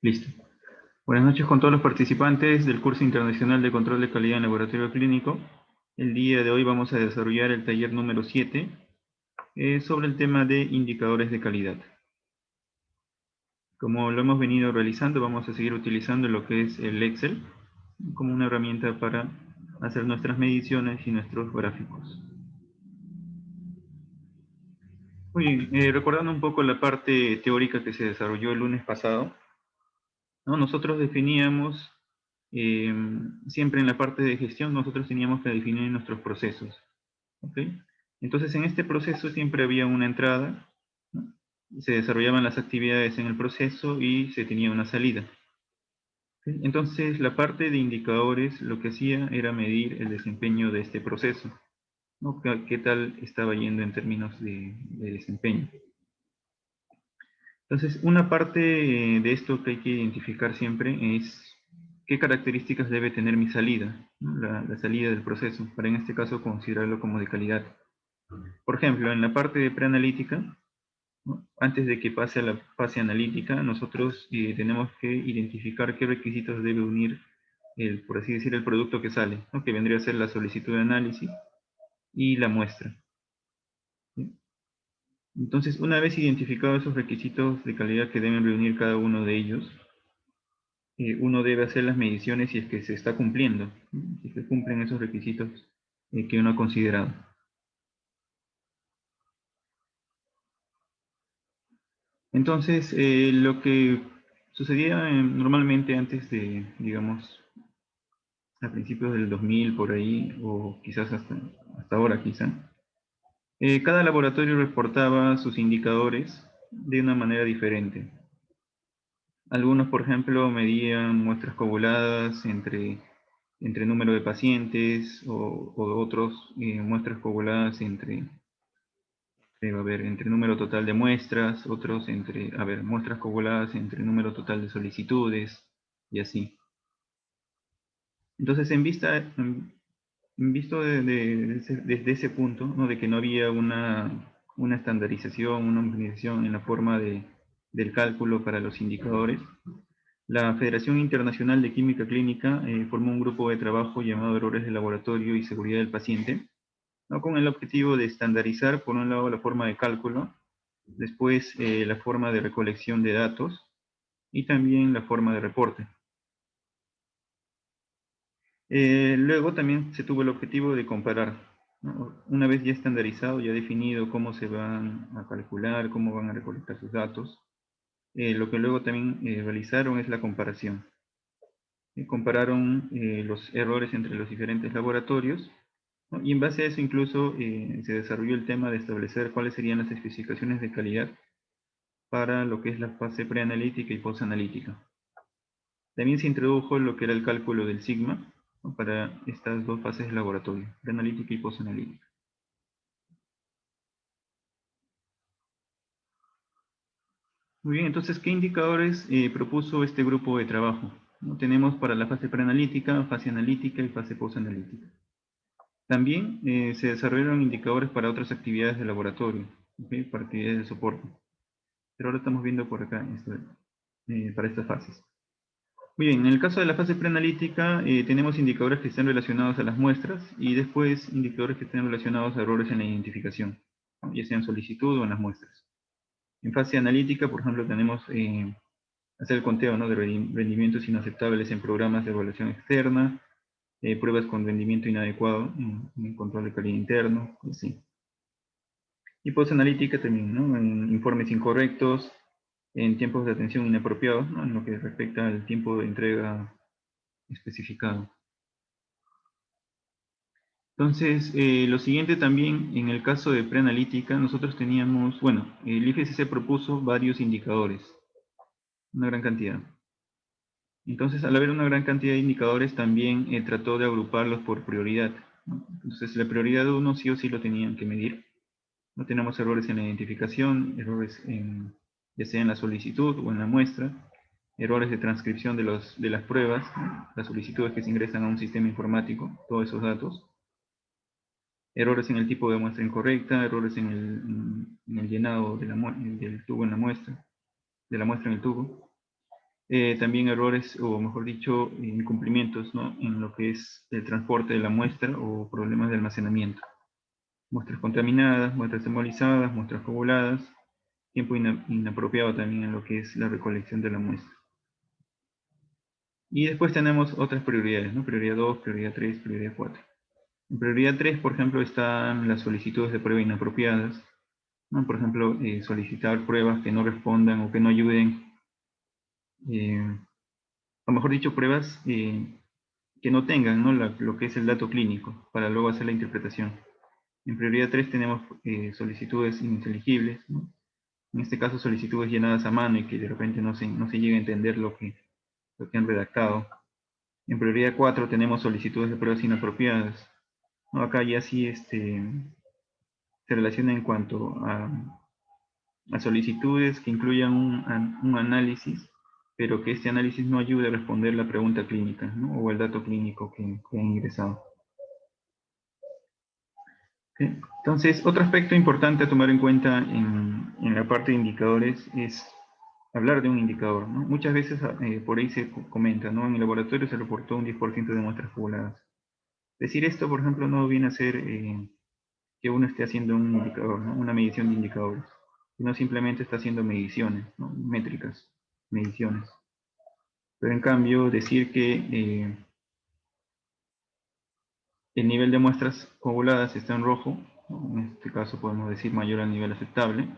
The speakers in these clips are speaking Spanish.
Listo. Buenas noches con todos los participantes del curso internacional de control de calidad en laboratorio clínico. El día de hoy vamos a desarrollar el taller número 7 sobre el tema de indicadores de calidad. Como lo hemos venido realizando, vamos a seguir utilizando lo que es el Excel como una herramienta para hacer nuestras mediciones y nuestros gráficos. Muy bien, recordando un poco la parte teórica que se desarrolló el lunes pasado, ¿no? Nosotros definíamos, siempre en la parte de gestión, nosotros teníamos que definir nuestros procesos. ¿Ok? Entonces, en este proceso siempre había una entrada, ¿no? Se desarrollaban las actividades en el proceso y se tenía una salida. ¿Ok? Entonces, la parte de indicadores lo que hacía era medir el desempeño de este proceso, ¿no? ¿Qué tal estaba yendo en términos de desempeño? Entonces, una parte de esto que hay que identificar siempre es qué características debe tener mi salida, ¿no? La salida del proceso, para en este caso considerarlo como de calidad. Por ejemplo, en la parte de preanalítica, ¿no? Antes de que pase a la fase analítica, nosotros tenemos que identificar qué requisitos debe unir, por así decir, el producto que sale, ¿no? Que vendría a ser la solicitud de análisis y la muestra. ¿Sí? Entonces, una vez identificados esos requisitos de calidad que deben reunir cada uno de ellos, uno debe hacer las mediciones si es que se está cumpliendo, ¿no? Si se cumplen esos requisitos que uno ha considerado. Entonces, lo que sucedía normalmente antes de, digamos, a principios del 2000 por ahí, o quizás hasta ahora quizá, cada laboratorio reportaba sus indicadores de una manera diferente. Algunos, por ejemplo, medían muestras coaguladas entre número de pacientes, o otros muestras coaguladas entre número total de muestras, otros muestras coaguladas entre número total de solicitudes, y así. Entonces, visto desde ese punto, ¿no? De que no había una estandarización, una homogenización en la forma del cálculo para los indicadores, la Federación Internacional de Química Clínica formó un grupo de trabajo llamado Errores de Laboratorio y Seguridad del Paciente, ¿no? Con el objetivo de estandarizar, por un lado, la forma de cálculo, después la forma de recolección de datos y también la forma de reporte. Luego también se tuvo el objetivo de comparar, ¿no? Una vez ya estandarizado, ya definido cómo se van a calcular, cómo van a recolectar sus datos, lo que luego también realizaron es la comparación. Compararon los errores entre los diferentes laboratorios, ¿no? Y en base a eso incluso se desarrolló el tema de establecer cuáles serían las especificaciones de calidad para lo que es la fase preanalítica y posanalítica. También se introdujo lo que era el cálculo del sigma, ¿no? Para estas dos fases de laboratorio, preanalítica y posanalítica. Muy bien, entonces, ¿qué indicadores propuso este grupo de trabajo? ¿No? Tenemos para la fase preanalítica, fase analítica y fase posanalítica. También se desarrollaron indicadores para otras actividades de laboratorio, ¿okay? Para actividades de soporte. Pero ahora estamos viendo por acá para estas fases. Muy bien, en el caso de la fase preanalítica, tenemos indicadores que están relacionados a las muestras y después indicadores que están relacionados a errores en la identificación, ¿no? Ya sea en solicitud o en las muestras. En fase analítica, por ejemplo, tenemos hacer el conteo, ¿no? De rendimientos inaceptables en programas de evaluación externa, pruebas con rendimiento inadecuado en control de calidad interno, así. Y post-analítica también, ¿no? En informes incorrectos, en tiempos de atención inapropiados, ¿no? En lo que respecta al tiempo de entrega especificado. Entonces, lo siguiente también, en el caso de preanalítica, nosotros teníamos, bueno, el IFSC propuso varios indicadores, una gran cantidad. Entonces, al haber una gran cantidad de indicadores, también trató de agruparlos por prioridad, ¿no? Entonces, la prioridad 1 sí o sí lo tenían que medir. No tenemos errores en la identificación, errores ya sea en la solicitud o en la muestra, errores de transcripción de las pruebas, ¿no? Las solicitudes que se ingresan a un sistema informático, todos esos datos. Errores en el tipo de muestra incorrecta, errores en el llenado del tubo en la muestra, de la muestra en el tubo. También errores, o mejor dicho, incumplimientos, ¿no?, en lo que es el transporte de la muestra o problemas de almacenamiento. Muestras contaminadas, muestras embolizadas, muestras coaguladas, tiempo inapropiado también en lo que es la recolección de la muestra. Y después tenemos otras prioridades, ¿no? Prioridad 2, prioridad 3, prioridad 4. En prioridad 3, por ejemplo, están las solicitudes de prueba inapropiadas, ¿no? Por ejemplo, solicitar pruebas que no respondan o que no ayuden, o mejor dicho, pruebas que no tengan, ¿no?, lo que es el dato clínico, para luego hacer la interpretación. En prioridad 3 tenemos solicitudes ininteligibles, ¿no? En este caso, solicitudes llenadas a mano y que de repente no se llega a entender lo que han redactado. En prioridad 4 tenemos solicitudes de pruebas inapropiadas, ¿no? Acá ya sí se relaciona en cuanto a solicitudes que incluyan un análisis, pero que este análisis no ayude a responder la pregunta clínica, ¿no?, o el dato clínico que han ingresado. ¿Sí? Entonces, otro aspecto importante a tomar en cuenta en la parte de indicadores es hablar de un indicador, ¿no? Muchas veces por ahí se comenta, ¿no?, en el laboratorio se reportó un 10% de muestras pobladas. Decir esto, por ejemplo, no viene a ser que uno esté haciendo un indicador, ¿no?, una medición de indicadores, sino simplemente está haciendo mediciones, ¿no?, métricas, mediciones. Pero en cambio, decir que el nivel de muestras coaguladas está en rojo, ¿no?, en este caso podemos decir mayor al nivel aceptable,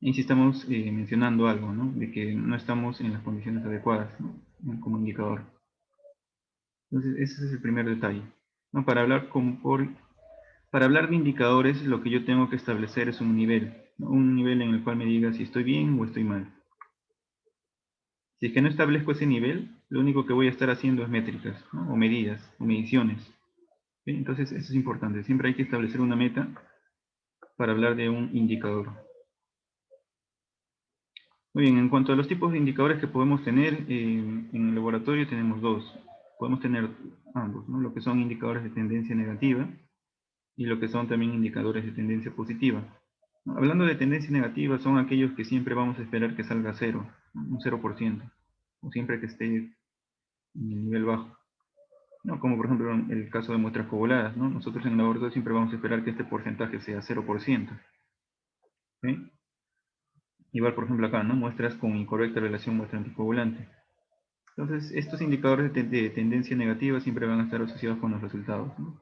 y si estamos mencionando algo, ¿no?, de que no estamos en las condiciones adecuadas, ¿no?, como indicador. Entonces, ese es el primer detalle, ¿no? Para hablar de indicadores, lo que yo tengo que establecer es un nivel, ¿no?, un nivel en el cual me diga si estoy bien o estoy mal. Si es que no establezco ese nivel, lo único que voy a estar haciendo es métricas, ¿no?, o medidas, o mediciones. ¿Sí? Entonces, eso es importante. Siempre hay que establecer una meta para hablar de un indicador. Muy bien, en cuanto a los tipos de indicadores que podemos tener, en el laboratorio tenemos dos. Podemos tener ambos, ¿no?, lo que son indicadores de tendencia negativa y lo que son también indicadores de tendencia positiva. Hablando de tendencia negativa, son aquellos que siempre vamos a esperar que salga cero, un 0%, o siempre que esté en el nivel bajo, ¿no? Como por ejemplo en el caso de muestras coaguladas, ¿no? Nosotros en el laboratorio siempre vamos a esperar que este porcentaje sea 0%. ¿Sí? Igual, por ejemplo, acá, ¿no?, muestras con incorrecta relación muestra anticoagulante. Entonces, estos indicadores de tendencia negativa siempre van a estar asociados con los resultados, ¿no?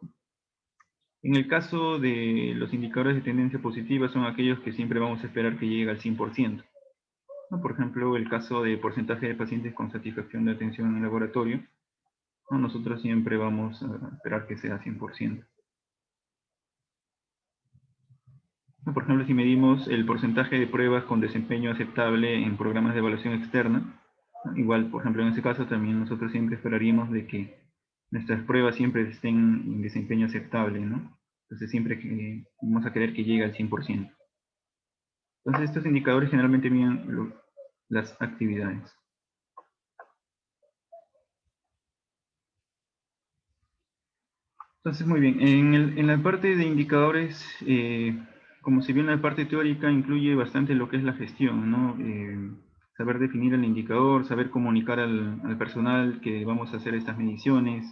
En el caso de los indicadores de tendencia positiva, son aquellos que siempre vamos a esperar que llegue al 100%. ¿No? Por ejemplo, el caso de porcentaje de pacientes con satisfacción de atención en el laboratorio, ¿no?, nosotros siempre vamos a esperar que sea 100%. ¿No? Por ejemplo, si medimos el porcentaje de pruebas con desempeño aceptable en programas de evaluación externa, ¿no?, igual, por ejemplo, en ese caso también nosotros siempre esperaríamos de que nuestras pruebas siempre estén en desempeño aceptable, ¿no? Entonces siempre vamos a querer que llegue al 100%. Entonces estos indicadores generalmente miden las actividades. Entonces, muy bien, en la parte de indicadores, como si bien la parte teórica incluye bastante lo que es la gestión, ¿no? Saber definir el indicador, saber comunicar al personal que vamos a hacer estas mediciones,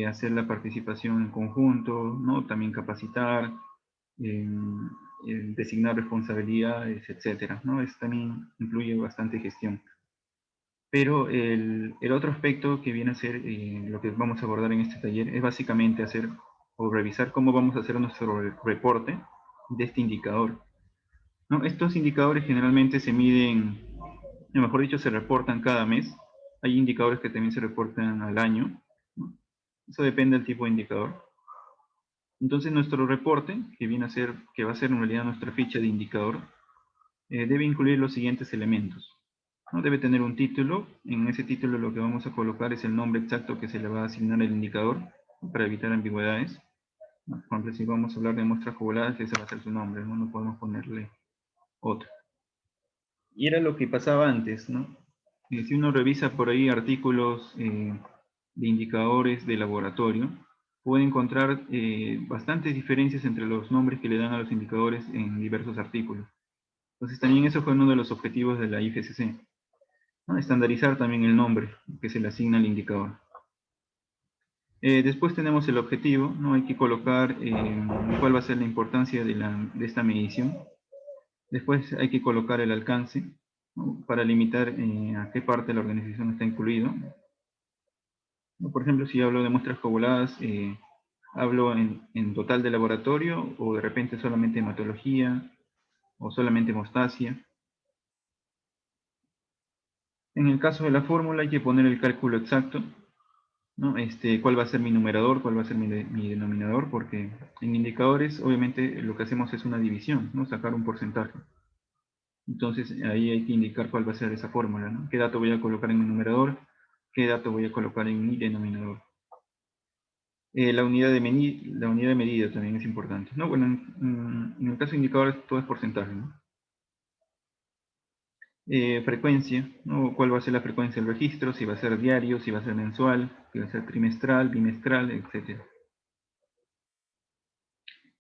hacer la participación en conjunto, ¿no? También capacitar, designar responsabilidades, etcétera, ¿no? Eso también incluye bastante gestión. Pero el otro aspecto que viene a ser lo que vamos a abordar en este taller es básicamente hacer o revisar cómo vamos a hacer nuestro reporte de este indicador, ¿no? Estos indicadores generalmente se miden, o mejor dicho, se reportan cada mes. Hay indicadores que también se reportan al año, ¿no? Eso depende del tipo de indicador. Entonces nuestro reporte, que va a ser en realidad nuestra ficha de indicador, debe incluir los siguientes elementos, ¿no? Debe tener un título. En ese título lo que vamos a colocar es el nombre exacto que se le va a asignar al indicador, para evitar ambigüedades. Por ejemplo, si vamos a hablar de muestras coaguladas, ese va a ser su nombre, ¿no? No podemos ponerle otro. Y era lo que pasaba antes, ¿no? Si uno revisa por ahí artículos de indicadores de laboratorio, puede encontrar bastantes diferencias entre los nombres que le dan a los indicadores en diversos artículos. Entonces también eso fue uno de los objetivos de la IFSC, ¿no? Estandarizar también el nombre que se le asigna al indicador. Después tenemos el objetivo, ¿no? Hay que colocar cuál va a ser la importancia de esta medición. Después hay que colocar el alcance, ¿no? Para limitar a qué parte de la organización está incluido. ¿No? Por ejemplo, si hablo de muestras coaguladas, hablo en total de laboratorio o de repente solamente hematología o solamente hemostasia. En el caso de la fórmula hay que poner el cálculo exacto, ¿no? Cuál va a ser mi numerador, cuál va a ser mi denominador, porque en indicadores obviamente lo que hacemos es una división, ¿no? Sacar un porcentaje. Entonces ahí hay que indicar cuál va a ser esa fórmula, ¿no? ¿Qué dato voy a colocar en mi numerador? ¿Qué dato voy a colocar en mi denominador? La unidad de medida también es importante, ¿no? Bueno, en el caso de indicadores todo es porcentaje, ¿no? Frecuencia, ¿no? ¿Cuál va a ser la frecuencia del registro? Si va a ser diario, si va a ser mensual, si va a ser trimestral, bimestral, etc.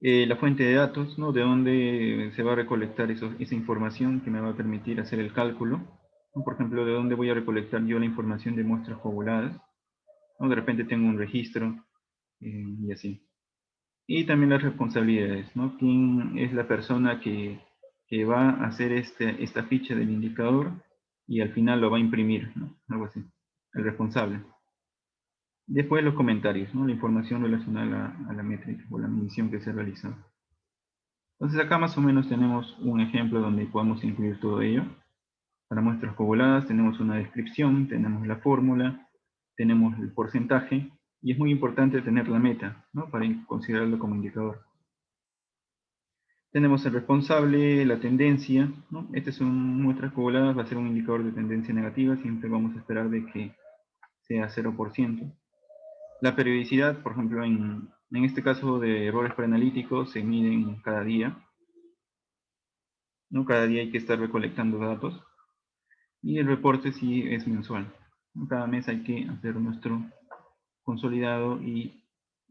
La fuente de datos, ¿no? De dónde se va a recolectar esa información que me va a permitir hacer el cálculo, ¿no? Por ejemplo, de dónde voy a recolectar yo la información de muestras coaguladas, ¿no? De repente tengo un registro y así. Y también las responsabilidades, ¿no? ¿Quién es la persona que va a hacer esta ficha del indicador y al final lo va a imprimir, ¿no? Algo así. El responsable. Después los comentarios, ¿no? La información relacionada a la métrica o la medición que se ha realizado. Entonces acá más o menos tenemos un ejemplo donde podemos incluir todo ello. Para muestras coaguladas tenemos una descripción, tenemos la fórmula, tenemos el porcentaje y es muy importante tener la meta, ¿no? Para considerarlo como indicador. Tenemos el responsable, la tendencia, ¿no? Este son muestras coaguladas, va a ser un indicador de tendencia negativa, siempre vamos a esperar de que sea 0%. La periodicidad, por ejemplo, en este caso de errores preanalíticos, se miden cada día, ¿no? Cada día hay que estar recolectando datos. Y el reporte sí es mensual. Cada mes hay que hacer nuestro consolidado y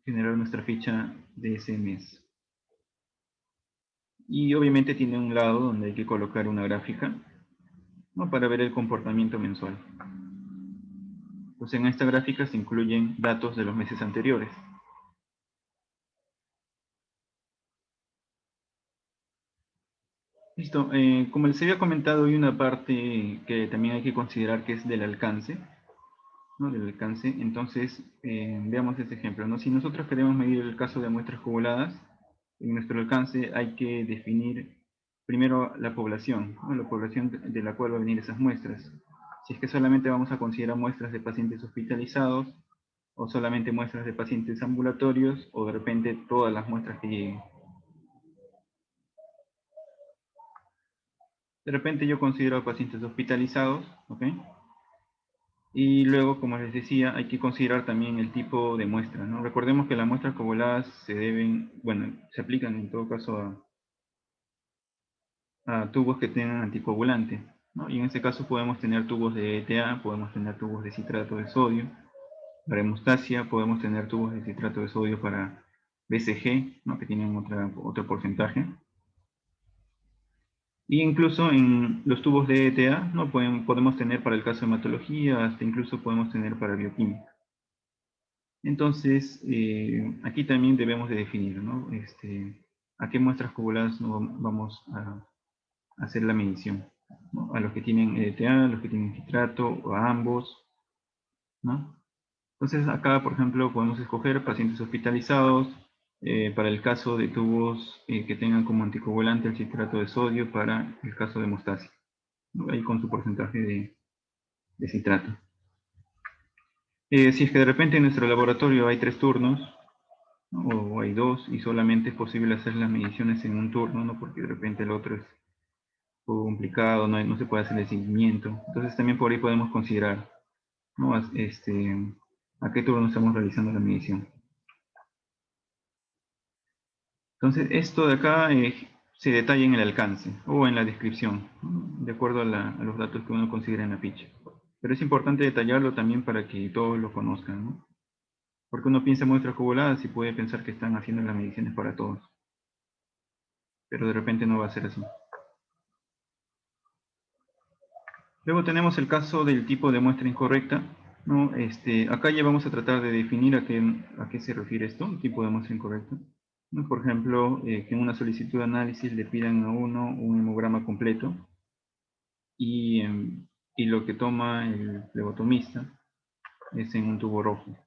generar nuestra ficha de ese mes. Y obviamente tiene un lado donde hay que colocar una gráfica, ¿no? Para ver el comportamiento mensual. Pues en esta gráfica se incluyen datos de los meses anteriores. Listo. Como les había comentado, hay una parte que también hay que considerar que es del alcance, ¿no? Del alcance. Entonces, veamos este ejemplo, ¿no? Si nosotros queremos medir el caso de muestras coaguladas, en nuestro alcance hay que definir primero la población, ¿no? La población de la cual va a venir esas muestras. Si es que solamente vamos a considerar muestras de pacientes hospitalizados, o solamente muestras de pacientes ambulatorios, o de repente todas las muestras que lleguen. De repente yo considero pacientes hospitalizados, ¿ok? Y luego, como les decía, hay que considerar también el tipo de muestra, ¿no? Recordemos que las muestras coaguladas se deben, bueno, se aplican en todo caso a tubos que tengan anticoagulante, ¿no? Y en este caso podemos tener tubos de ETA, podemos tener tubos de citrato de sodio. Para hemostasia podemos tener tubos de citrato de sodio para BCG, ¿no? Que tienen otro porcentaje. Y incluso en los tubos de ETA, ¿no? Podemos tener para el caso de hematología, hasta incluso podemos tener para bioquímica. Entonces, aquí también debemos de definir, ¿no? A qué muestras coaguladas no vamos a hacer la medición, ¿no? A los que tienen ETA, a los que tienen citrato, o a ambos, ¿no? Entonces, acá, por ejemplo, podemos escoger pacientes hospitalizados, para el caso de tubos que tengan como anticoagulante el citrato de sodio para el caso de hemostasia, ¿no? Ahí con su porcentaje de citrato. Si es que de repente en nuestro laboratorio hay 3 turnos, ¿no? O hay 2 y solamente es posible hacer las mediciones en un turno, ¿no? Porque de repente el otro es un poco complicado, no se puede hacer el seguimiento. Entonces también por ahí podemos considerar, ¿no? A qué turno estamos realizando la medición. Entonces esto de acá se detalla en el alcance o en la descripción, ¿no? De acuerdo a los datos que uno considera en la ficha. Pero es importante detallarlo también para que todos lo conozcan, ¿no? Porque uno piensa en muestras coaguladas y puede pensar que están haciendo las mediciones para todos. Pero de repente no va a ser así. Luego tenemos el caso del tipo de muestra incorrecta, ¿no? Acá ya vamos a tratar de definir a qué se refiere esto, un tipo de muestra incorrecta, ¿no? Por ejemplo, que en una solicitud de análisis le pidan a uno un hemograma completo y lo que toma el flebotomista es en un tubo rojo.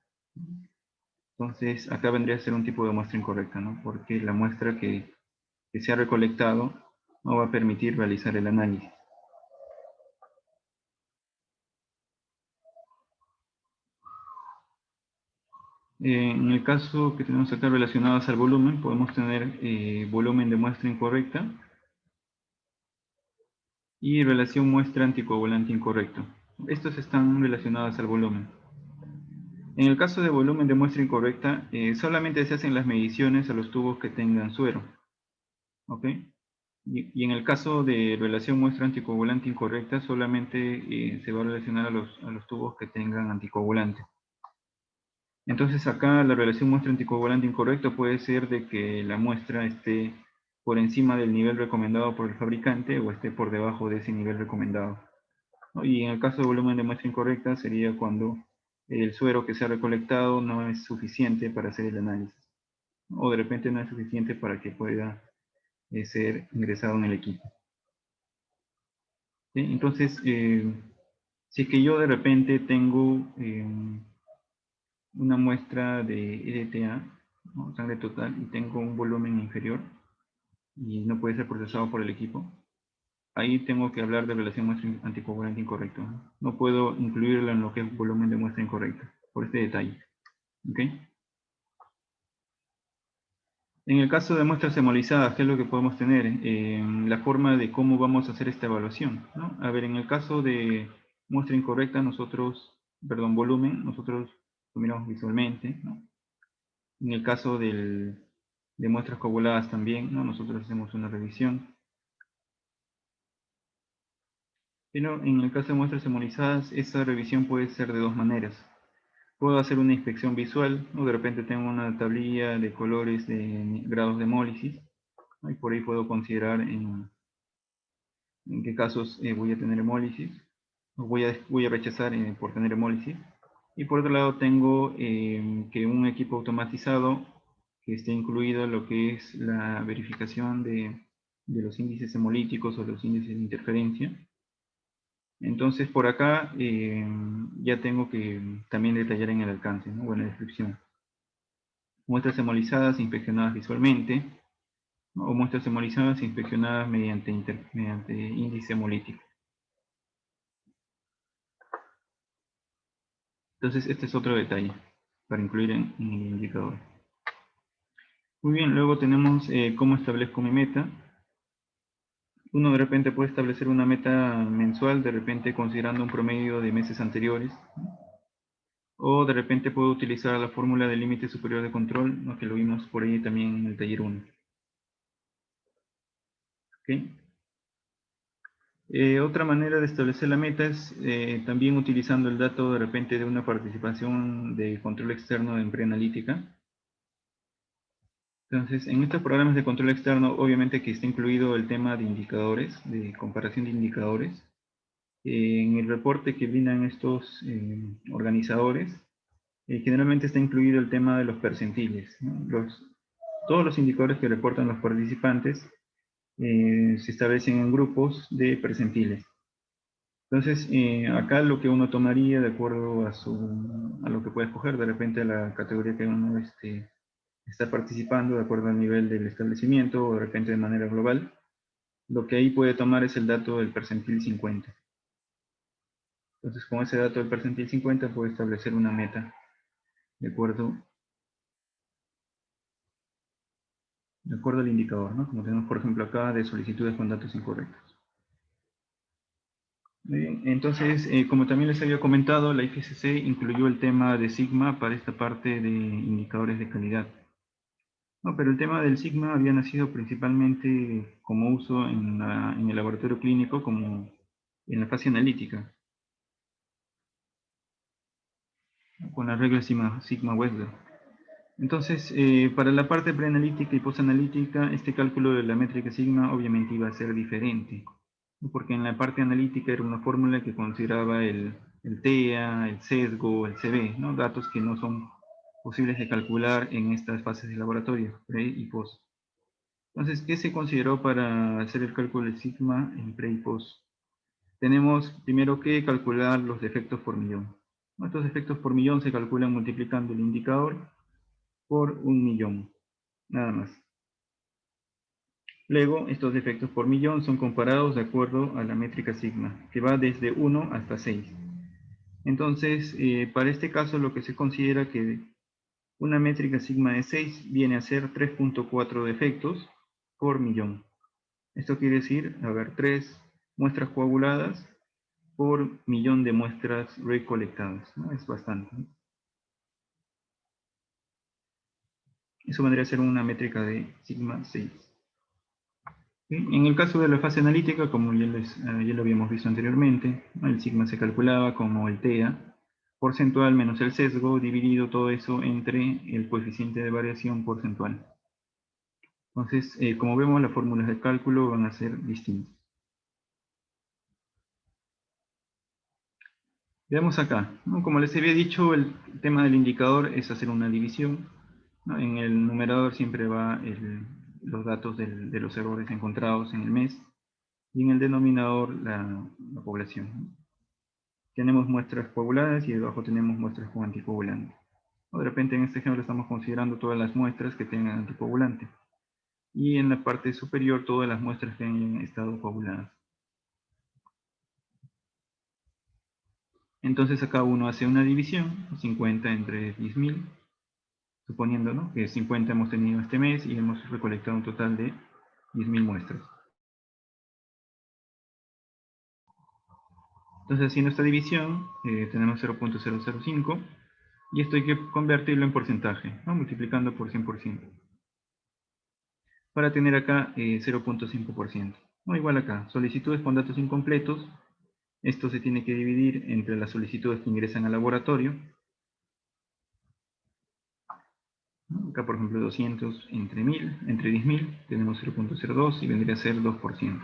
Entonces, acá vendría a ser un tipo de muestra incorrecta, ¿no? Porque la muestra que se ha recolectado no va a permitir realizar el análisis. En el caso que tenemos acá relacionados al volumen, podemos tener volumen de muestra incorrecta y relación muestra anticoagulante incorrecto. Estos están relacionados al volumen. En el caso de volumen de muestra incorrecta, solamente se hacen las mediciones a los tubos que tengan suero. ¿Ok? Y en el caso de relación muestra anticoagulante incorrecta, solamente se va a relacionar a los tubos que tengan anticoagulante. Entonces acá la relación muestra anticoagulante incorrecto puede ser de que la muestra esté por encima del nivel recomendado por el fabricante o esté por debajo de ese nivel recomendado, ¿no? Y en el caso de volumen de muestra incorrecta sería cuando el suero que se ha recolectado no es suficiente para hacer el análisis, o de repente no es suficiente para que pueda ser ingresado en el equipo. ¿Sí? Entonces, si es que yo de repente tengo una muestra de EDTA, ¿no? Sangre total, y tengo un volumen inferior y no puede ser procesado por el equipo, ahí tengo que hablar de relación muestra anticoagulante incorrecto. No puedo incluirlo en lo que es volumen de muestra incorrecta, por este detalle. ¿Okay? En el caso de muestras hemolizadas, ¿qué es lo que podemos tener? La forma de cómo vamos a hacer esta evaluación, ¿no? A ver, en el caso de muestra incorrecta, volumen, nosotros lo miramos visualmente, ¿no? En el caso de muestras coaguladas también, ¿no? Nosotros hacemos una revisión. Pero en el caso de muestras hemolizadas, esa revisión puede ser de dos maneras. Puedo hacer una inspección visual, o de repente tengo una tablilla de colores de grados de hemólisis, ¿no? Y por ahí puedo considerar en qué casos voy a tener hemólisis, o voy a rechazar por tener hemólisis. Y por otro lado tengo que un equipo automatizado que esté incluido lo que es la verificación de los índices hemolíticos o los índices de interferencia. Entonces por acá ya tengo que también detallar en el alcance, ¿no? O en la descripción. Muestras hemolizadas inspeccionadas visualmente, ¿no? O muestras hemolizadas inspeccionadas mediante índice hemolítico. Entonces este es otro detalle para incluir en el indicador. Muy bien, luego tenemos cómo establezco mi meta. Uno de repente puede establecer una meta mensual, de repente considerando un promedio de meses anteriores, ¿no? O de repente puedo utilizar la fórmula del límite superior de control, ¿no? Que lo vimos por ahí también en el taller 1. ¿Okay? Otra manera de establecer la meta es también utilizando el dato de repente de una participación de control externo en preanalítica. Entonces, en estos programas de control externo, obviamente que está incluido el tema de indicadores, de comparación de indicadores. En el reporte que brindan estos organizadores, generalmente está incluido el tema de los percentiles, ¿no? Todos los indicadores que reportan los participantes se establecen en grupos de percentiles. Entonces, acá lo que uno tomaría de acuerdo a lo que puede escoger, de repente a la categoría que uno está participando, de acuerdo al nivel del establecimiento, o de repente de manera global, lo que ahí puede tomar es el dato del percentil 50. Entonces, con ese dato del percentil 50 puede establecer una meta, de acuerdo al indicador, ¿no? Como tenemos, por ejemplo, acá de solicitudes con datos incorrectos. Muy bien, entonces, como también les había comentado, la IFSC incluyó el tema de Sigma para esta parte de indicadores de calidad. No, pero el tema del Sigma había nacido principalmente como uso en el laboratorio clínico, como en la fase analítica, con la regla Sigma-Wessler. Entonces, para la parte preanalítica y postanalítica, este cálculo de la métrica sigma obviamente iba a ser diferente. porque en la parte analítica era una fórmula que consideraba el TEA, el sesgo, el CB, ¿no? Datos que no son posibles de calcular en estas fases de laboratorio, pre y post. Entonces, ¿qué se consideró para hacer el cálculo del sigma en pre y post? Tenemos primero que calcular los defectos por millón. Estos defectos por millón se calculan multiplicando el indicador por 1.000.000, nada más. Luego, estos defectos por millón son comparados de acuerdo a la métrica sigma, que va desde 1 hasta 6. Entonces, para este caso lo que se considera que una métrica sigma de 6 viene a ser 3.4 defectos por millón. Esto quiere decir, 3 muestras coaguladas por millón de muestras recolectadas, ¿no? Es bastante, ¿no? Eso vendría a ser una métrica de sigma 6. ¿Sí? En el caso de la fase analítica, como ya lo habíamos visto anteriormente, ¿no? El sigma se calculaba como el TEA, porcentual menos el sesgo, dividido todo eso entre el coeficiente de variación porcentual. Entonces, como vemos, las fórmulas de cálculo van a ser distintas. Veamos acá, ¿no? Como les había dicho, el tema del indicador es hacer una división, ¿no? En el numerador siempre va los datos de los errores encontrados en el mes, y en el denominador la población, ¿no? Tenemos muestras coaguladas y debajo tenemos muestras con anticoagulante. O de repente en este ejemplo estamos considerando todas las muestras que tengan anticoagulante. Y en la parte superior todas las muestras que hayan estado coaguladas. Entonces acá uno hace una división, 50 entre 10.000, suponiendo, ¿no?, que 50 hemos tenido este mes y hemos recolectado un total de 10.000 muestras. Entonces haciendo esta división tenemos 0.005 y esto hay que convertirlo en porcentaje, ¿no?, multiplicando por 100%. Para tener acá 0.5%. ¿No? Igual acá, solicitudes con datos incompletos. Esto se tiene que dividir entre las solicitudes que ingresan al laboratorio. Acá, por ejemplo, 200 entre 1000, entre 10.000, tenemos 0.02 y vendría a ser 2%.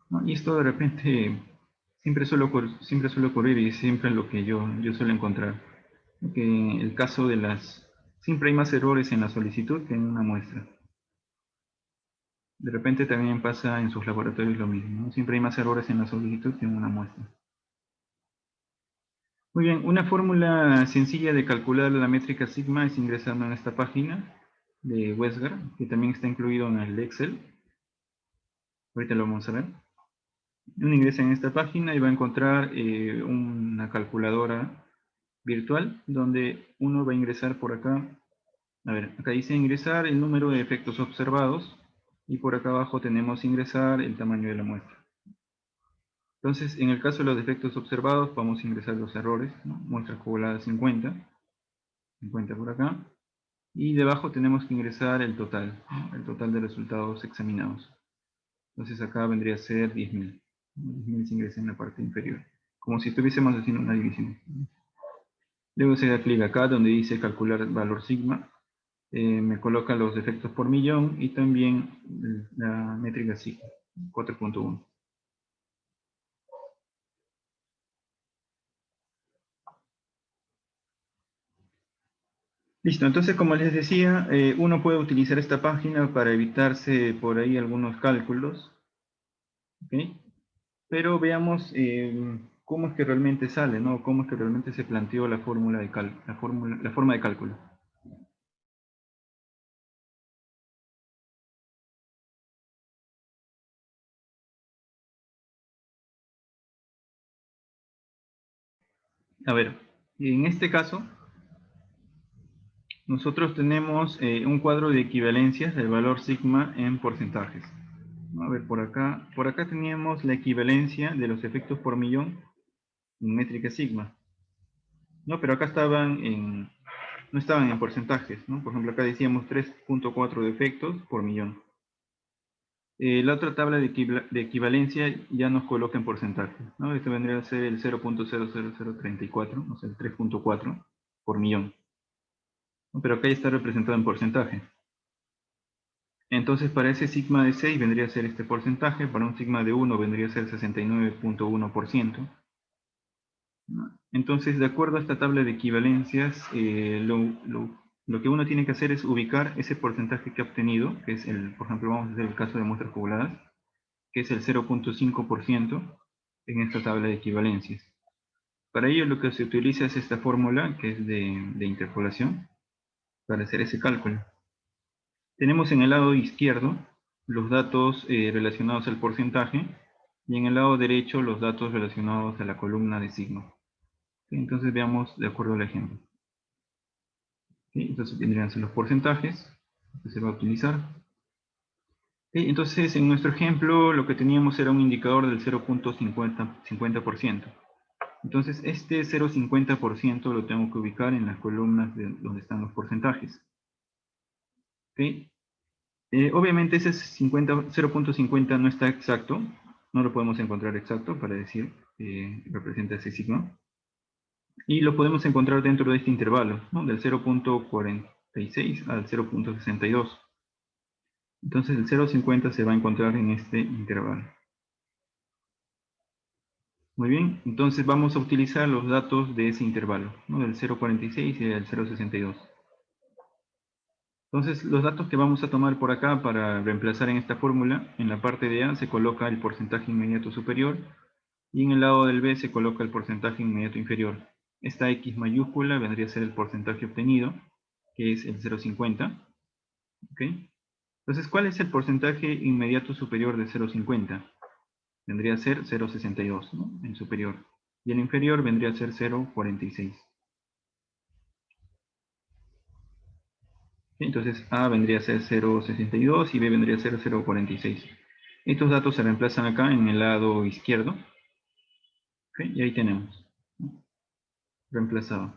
¿No? Y esto de repente siempre suele ocurrir y siempre es lo que yo suelo encontrar. Que en el caso de siempre hay más errores en la solicitud que en una muestra. De repente también pasa en sus laboratorios lo mismo, ¿no? Siempre hay más errores en la solicitud que en una muestra. Muy bien, una fórmula sencilla de calcular la métrica sigma es ingresando en esta página de Westgar, que también está incluido en el Excel. Ahorita lo vamos a ver. Uno ingresa en esta página y va a encontrar una calculadora virtual donde uno va a ingresar por acá. Acá dice ingresar el número de efectos observados y por acá abajo tenemos ingresar el tamaño de la muestra. Entonces, en el caso de los defectos observados, vamos a ingresar los errores, ¿no? Muestras coaguladas 50 por acá, y debajo tenemos que ingresar el total, ¿no? El total de resultados examinados. Entonces acá vendría a ser 10.000. 10.000 se ingresa en la parte inferior, como si estuviésemos haciendo una división. Luego se da clic acá donde dice calcular valor sigma, me coloca los defectos por millón y también la métrica sigma, 4.1. Listo, entonces como les decía, uno puede utilizar esta página para evitarse por ahí algunos cálculos, ¿ok? Pero veamos cómo es que realmente sale, ¿no? Cómo es que realmente se planteó la forma de cálculo. A ver, en este caso, nosotros tenemos un cuadro de equivalencias del valor sigma en porcentajes. A ver, por acá teníamos la equivalencia de los efectos por millón en métrica sigma. No, pero acá no estaban en porcentajes, ¿no? Por ejemplo, acá decíamos 3.4 defectos por millón. La otra tabla de equivalencia ya nos coloca en porcentajes, ¿no? Esto vendría a ser el 0.00034, o sea, el 3.4 por millón. ¿No? Pero acá ya está representado en porcentaje. Entonces, para ese sigma de 6 vendría a ser este porcentaje, para un sigma de 1 vendría a ser 69.1%. Entonces, de acuerdo a esta tabla de equivalencias, lo que uno tiene que hacer es ubicar ese porcentaje que ha obtenido, que es por ejemplo, vamos a hacer el caso de muestras pobladas, que es el 0.5% en esta tabla de equivalencias. Para ello lo que se utiliza es esta fórmula, que es de interpolación, para hacer ese cálculo. Tenemos en el lado izquierdo los datos relacionados al porcentaje, y en el lado derecho los datos relacionados a la columna de signo. Entonces veamos de acuerdo al ejemplo. Entonces tendrían que ser los porcentajes que se va a utilizar. Entonces en nuestro ejemplo lo que teníamos era un indicador del 0.50%. Entonces este 0.50% lo tengo que ubicar en las columnas donde están los porcentajes. Obviamente ese 0.50 no está exacto, no lo podemos encontrar exacto para decir representa ese signo. Y lo podemos encontrar dentro de este intervalo, ¿no? Del 0.46 al 0.62. Entonces el 0.50 se va a encontrar en este intervalo. Muy bien, entonces vamos a utilizar los datos de ese intervalo, ¿no? Del 0.46 y del 0.62. Entonces los datos que vamos a tomar por acá para reemplazar en esta fórmula, en la parte de A se coloca el porcentaje inmediato superior y en el lado del B se coloca el porcentaje inmediato inferior. Esta X mayúscula vendría a ser el porcentaje obtenido, que es el 0.50. ¿Ok? Entonces, ¿cuál es el porcentaje inmediato superior de 0.50? Vendría a ser 0.62, ¿no? El superior. Y el inferior vendría a ser 0.46. Entonces, A vendría a ser 0.62 y B vendría a ser 0.46. Estos datos se reemplazan acá en el lado izquierdo. ¿Ok? Y ahí tenemos. Reemplazado.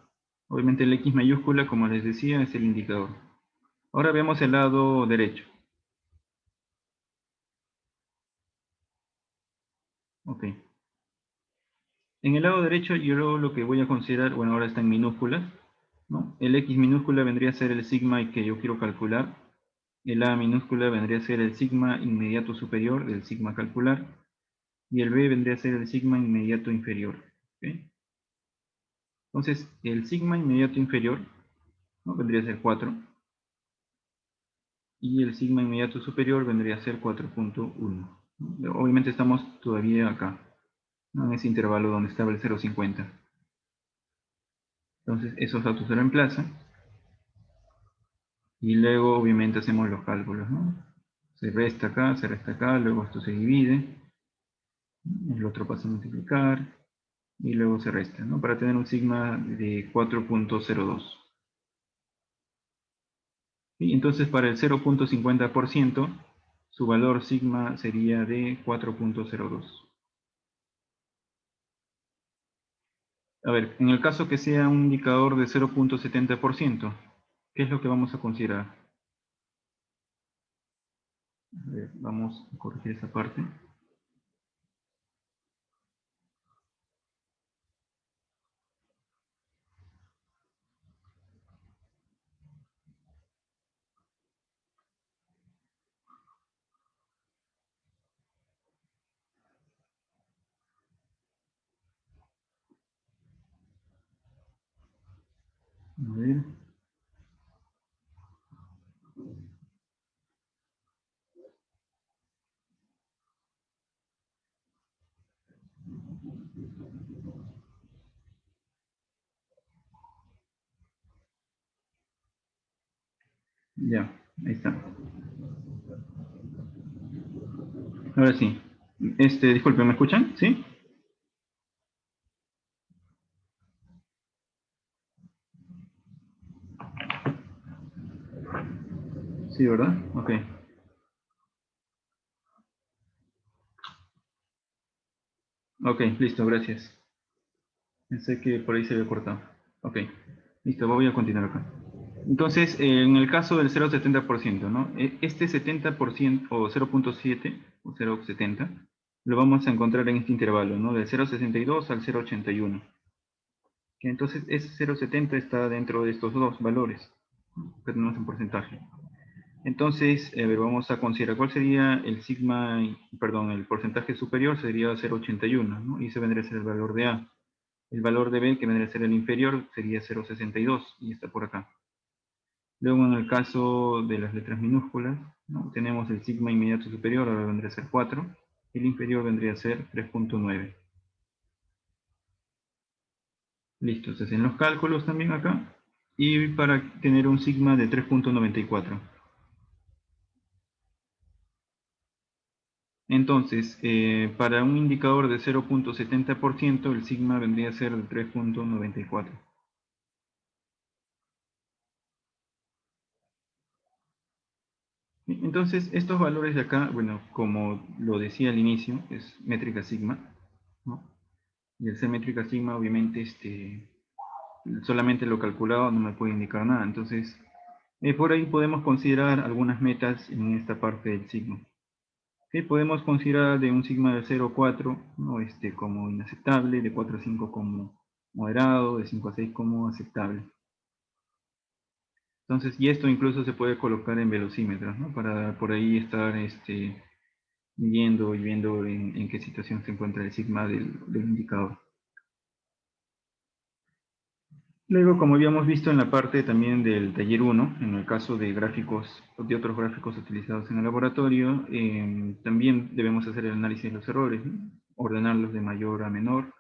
Obviamente el X mayúscula, como les decía, es el indicador. Ahora vemos el lado derecho. Ok. En el lado derecho yo lo que voy a considerar, bueno, ahora está en minúsculas, ¿no? El X minúscula vendría a ser el sigma que yo quiero calcular. El A minúscula vendría a ser el sigma inmediato superior del sigma a calcular. Y el B vendría a ser el sigma inmediato inferior. ¿Ok? Entonces, el sigma inmediato inferior, ¿no? Vendría a ser 4. Y el sigma inmediato superior vendría a ser 4.1. Obviamente estamos todavía acá, ¿no? En ese intervalo donde estaba el 0.50. Entonces esos datos se reemplazan y luego obviamente hacemos los cálculos, ¿no? Se resta acá, luego esto se divide, el otro pasa a multiplicar y luego se resta, ¿no? Para tener un sigma de 4.02. Y entonces para el 0.50% su valor sigma sería de 4.02. A ver, en el caso que sea un indicador de 0.70%, ¿qué es lo que vamos a considerar? A ver, vamos a corregir esa parte. A ver. Ya, ahí está. Ahora sí. Disculpe, ¿me escuchan? ¿Sí? Sí, ¿verdad? Ok. Ok, listo, gracias. Pensé que por ahí se había cortado. Ok, listo, voy a continuar acá. Entonces, en el caso del 0,70%, ¿no? Este 70% o 0.7 o 0,70 lo vamos a encontrar en este intervalo, ¿no? Del 0,62 al 0,81. Entonces, ese 0,70 está dentro de estos dos valores que tenemos en porcentaje. Entonces, a ver, vamos a considerar cuál sería el sigma, perdón, el porcentaje superior sería 0,81, ¿no? Y ese vendría a ser el valor de A. El valor de B, que vendría a ser el inferior, sería 0,62 y está por acá. Luego, en el caso de las letras minúsculas, ¿no? Tenemos el sigma inmediato superior, ahora vendría a ser 4. El inferior vendría a ser 3,9. Listo, se hacen los cálculos también acá. Y para tener un sigma de 3,94. Entonces, para un indicador de 0,70%, el sigma vendría a ser de 3,94. Entonces, estos valores de acá, bueno, como lo decía al inicio, es métrica sigma, ¿no? Y al ser métrica sigma, obviamente, solamente lo calculado no me puede indicar nada. Entonces, por ahí podemos considerar algunas metas en esta parte del sigma. Podemos considerar de un sigma de 0 a 4, ¿no? Como inaceptable, de 4 a 5 como moderado, de 5 a 6 como aceptable. Entonces, y esto incluso se puede colocar en velocímetros, ¿no? Para por ahí estar midiendo y viendo en qué situación se encuentra el sigma del indicador. Luego, como habíamos visto en la parte también del taller 1, en el caso de gráficos, de otros gráficos utilizados en el laboratorio, también debemos hacer el análisis de los errores, ¿no? Ordenarlos de mayor a menor,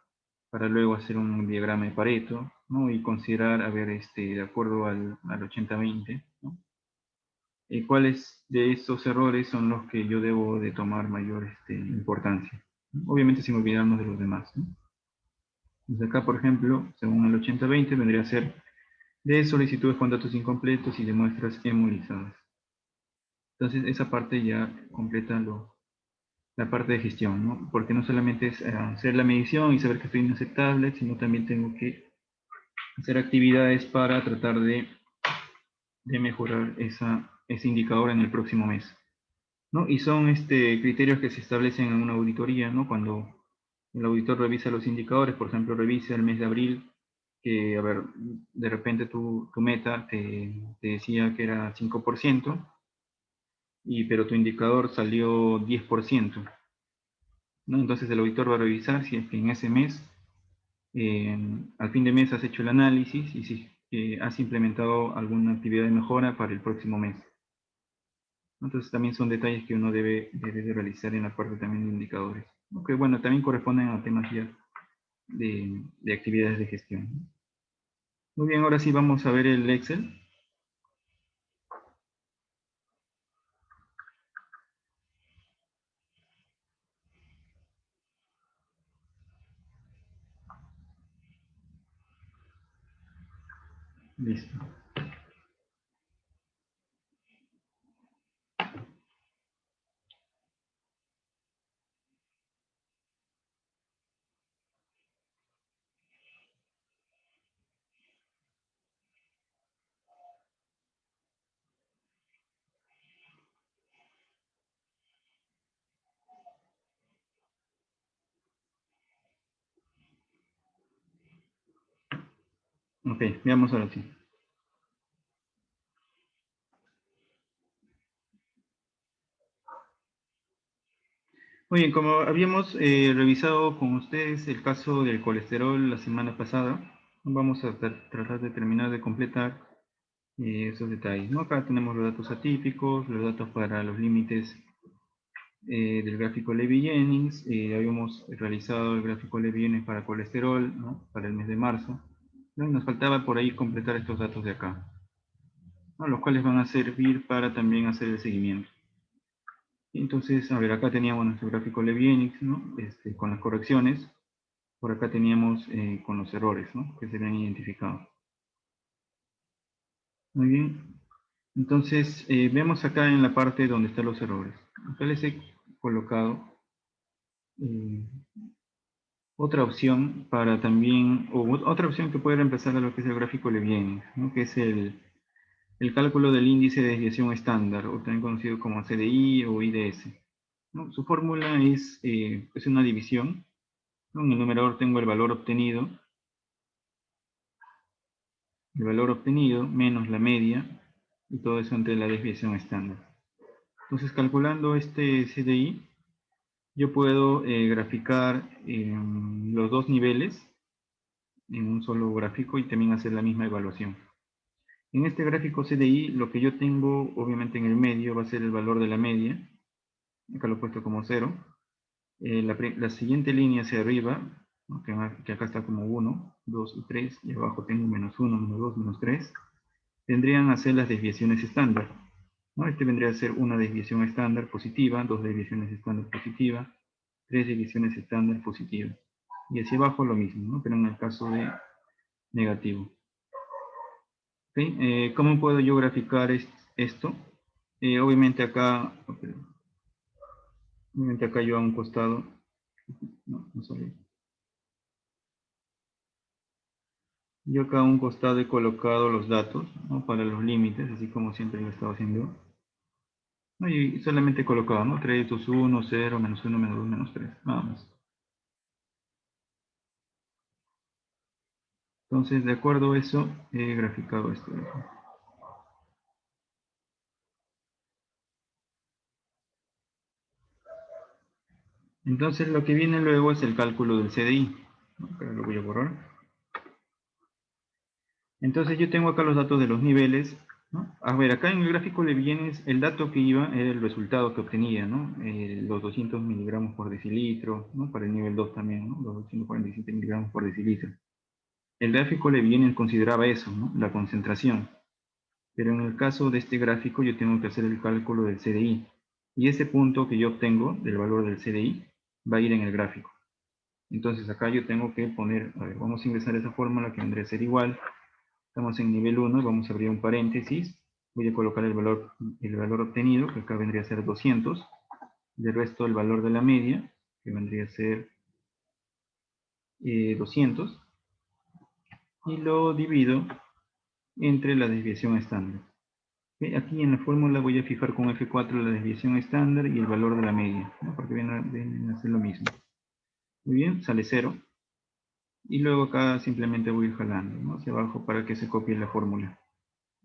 para luego hacer un diagrama de Pareto, ¿no? Y considerar, a ver, de acuerdo al 80-20, ¿no? ¿Cuáles de estos errores son los que yo debo de tomar mayor importancia? Obviamente sin olvidarnos de los demás, ¿no? Entonces acá, por ejemplo, según el 80-20 vendría a ser de solicitudes con datos incompletos y de muestras emolizadas. Entonces esa parte ya completa la parte de gestión, ¿no? Porque no solamente es hacer la medición y saber que estoy inaceptable, sino también tengo que hacer actividades para tratar de mejorar ese indicador en el próximo mes, ¿no? Y son criterios que se establecen en una auditoría, ¿no? Cuando el auditor revisa los indicadores, por ejemplo, revisa el mes de abril, que, a ver, de repente tu meta te decía que era 5%, pero tu indicador salió 10%, ¿no? Entonces el auditor va a revisar si es que en ese mes, al fin de mes has hecho el análisis y si has implementado alguna actividad de mejora para el próximo mes. Entonces también son detalles que uno debe de realizar en la parte también de indicadores, ¿no? Que bueno, también corresponden a temas ya de actividades de gestión. Muy bien, ahora sí vamos a ver el Excel. Listo. Ok, veamos ahora sí. Muy bien, como habíamos revisado con ustedes el caso del colesterol la semana pasada, vamos a tratar de terminar de completar esos detalles, ¿no? Acá tenemos los datos atípicos, los datos para los límites del gráfico Levy-Jennings. Habíamos realizado el gráfico Levy-Jennings para colesterol, ¿no? Para el mes de marzo. ¿No? Nos faltaba por ahí completar estos datos de acá, ¿no? Los cuales van a servir para también hacer el seguimiento. Entonces, a ver, acá teníamos nuestro gráfico Levy-Jennings, ¿no? Con las correcciones. Por acá teníamos con los errores, ¿no? Que se habían identificado. Muy bien. Entonces, vemos acá en la parte donde están los errores. Acá les he colocado eh, otra opción para también, o otra opción que puede reemplazar a lo que es el gráfico Levy-Jennings, ¿no? Que es el cálculo del índice de desviación estándar, o también conocido como CDI o IDS, ¿no? Su fórmula es una división, ¿no? En el numerador tengo el valor obtenido menos la media, y todo eso entre la desviación estándar. Entonces, calculando este CDI, yo puedo graficar los dos niveles en un solo gráfico y también hacer la misma evaluación. En este gráfico CDI, lo que yo tengo, obviamente en el medio, va a ser el valor de la media. Acá lo he puesto como 0. La siguiente línea hacia arriba, ¿no? que acá está como 1, 2 y 3, y abajo tengo menos 1, menos 2, menos 3, tendrían a ser las desviaciones estándar, ¿no? Este vendría a ser una desviación estándar positiva, dos desviaciones estándar positivas, tres desviaciones estándar positivas. Y hacia abajo lo mismo, ¿no? Pero en el caso de negativo. ¿Okay? ¿Cómo puedo yo graficar esto? Obviamente acá yo a un costado, no salió. Yo acá a un costado he colocado los datos, ¿no? Para los límites, así como siempre lo he estado haciendo. ¿No? Y solamente he colocado, ¿no? 3, 2, 1, 0, menos 1, menos 2, menos 3, nada más. Entonces, de acuerdo a eso, he graficado esto. Entonces, lo que viene luego es el cálculo del CDI. Acá lo voy a borrar. Entonces, yo tengo acá los datos de los niveles, ¿no? A ver, acá en el gráfico de bienes, el dato que iba era el resultado que obtenía, ¿no? Los 200 miligramos por decilitro, ¿no? Para el nivel 2 también, ¿no? Los 247 miligramos por decilitro. El gráfico de bienes consideraba eso, ¿no? La concentración. Pero en el caso de este gráfico, yo tengo que hacer el cálculo del CDI. Y ese punto que yo obtengo del valor del CDI va a ir en el gráfico. Entonces acá yo tengo que poner, a ver, vamos a ingresar esa fórmula que vendría a ser igual. Estamos en nivel 1, vamos a abrir un paréntesis. Voy a colocar el valor obtenido, que acá vendría a ser 200. Del resto el valor de la media, que vendría a ser 200. Y lo divido entre la desviación estándar. ¿Okay? Aquí en la fórmula voy a fijar con F4 la desviación estándar y el valor de la media, ¿no? Porque vienen a ser lo mismo. Muy bien, sale 0. Y luego acá simplemente voy a ir jalando, ¿no? Hacia abajo para que se copie la fórmula.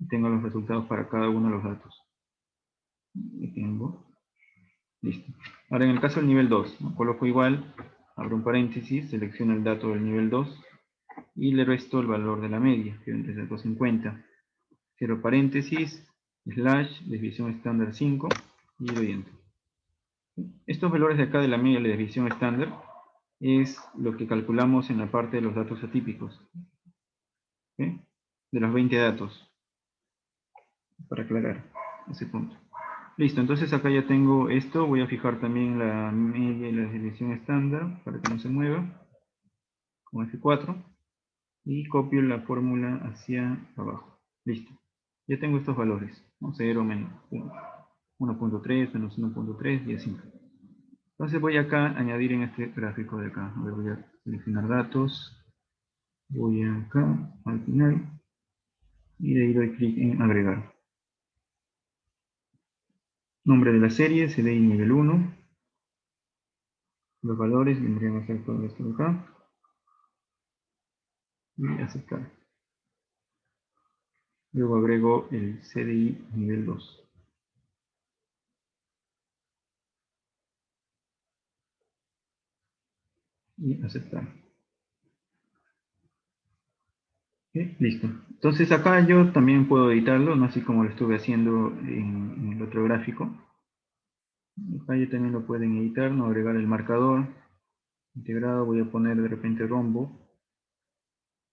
Y tengo los resultados para cada uno de los datos. Aquí tengo. Listo. Ahora en el caso del nivel 2, ¿no? Coloco igual, abro un paréntesis, selecciono el dato del nivel 2 y le resto el valor de la media, que vendría a ser 250. Cierro paréntesis, slash, desviación estándar 5 y doy enter. Estos valores de acá de la media de la desviación estándar es lo que calculamos en la parte de los datos atípicos. ¿Okay? De los 20 datos, para aclarar ese punto. Listo, entonces acá ya tengo esto. Voy a fijar también la media y la desviación estándar para que no se mueva con F4 y copio la fórmula hacia abajo. Listo. Ya tengo estos valores, ¿no? 0, menos 1.3, menos 1.3 y así. Entonces voy acá a añadir en este gráfico de acá. A ver, voy a seleccionar datos. Voy acá al final y de ahí doy clic en agregar. Nombre de la serie, CDI nivel 1. Los valores vendrían a ser todo esto de acá. Y aceptar. Luego agrego el CDI nivel 2. Y aceptar. ¿Okay? Listo. Entonces acá yo también puedo editarlo, no así como lo estuve haciendo en el otro gráfico. Acá ya también lo pueden editar, no agregar el marcador integrado. Voy a poner de repente rombo.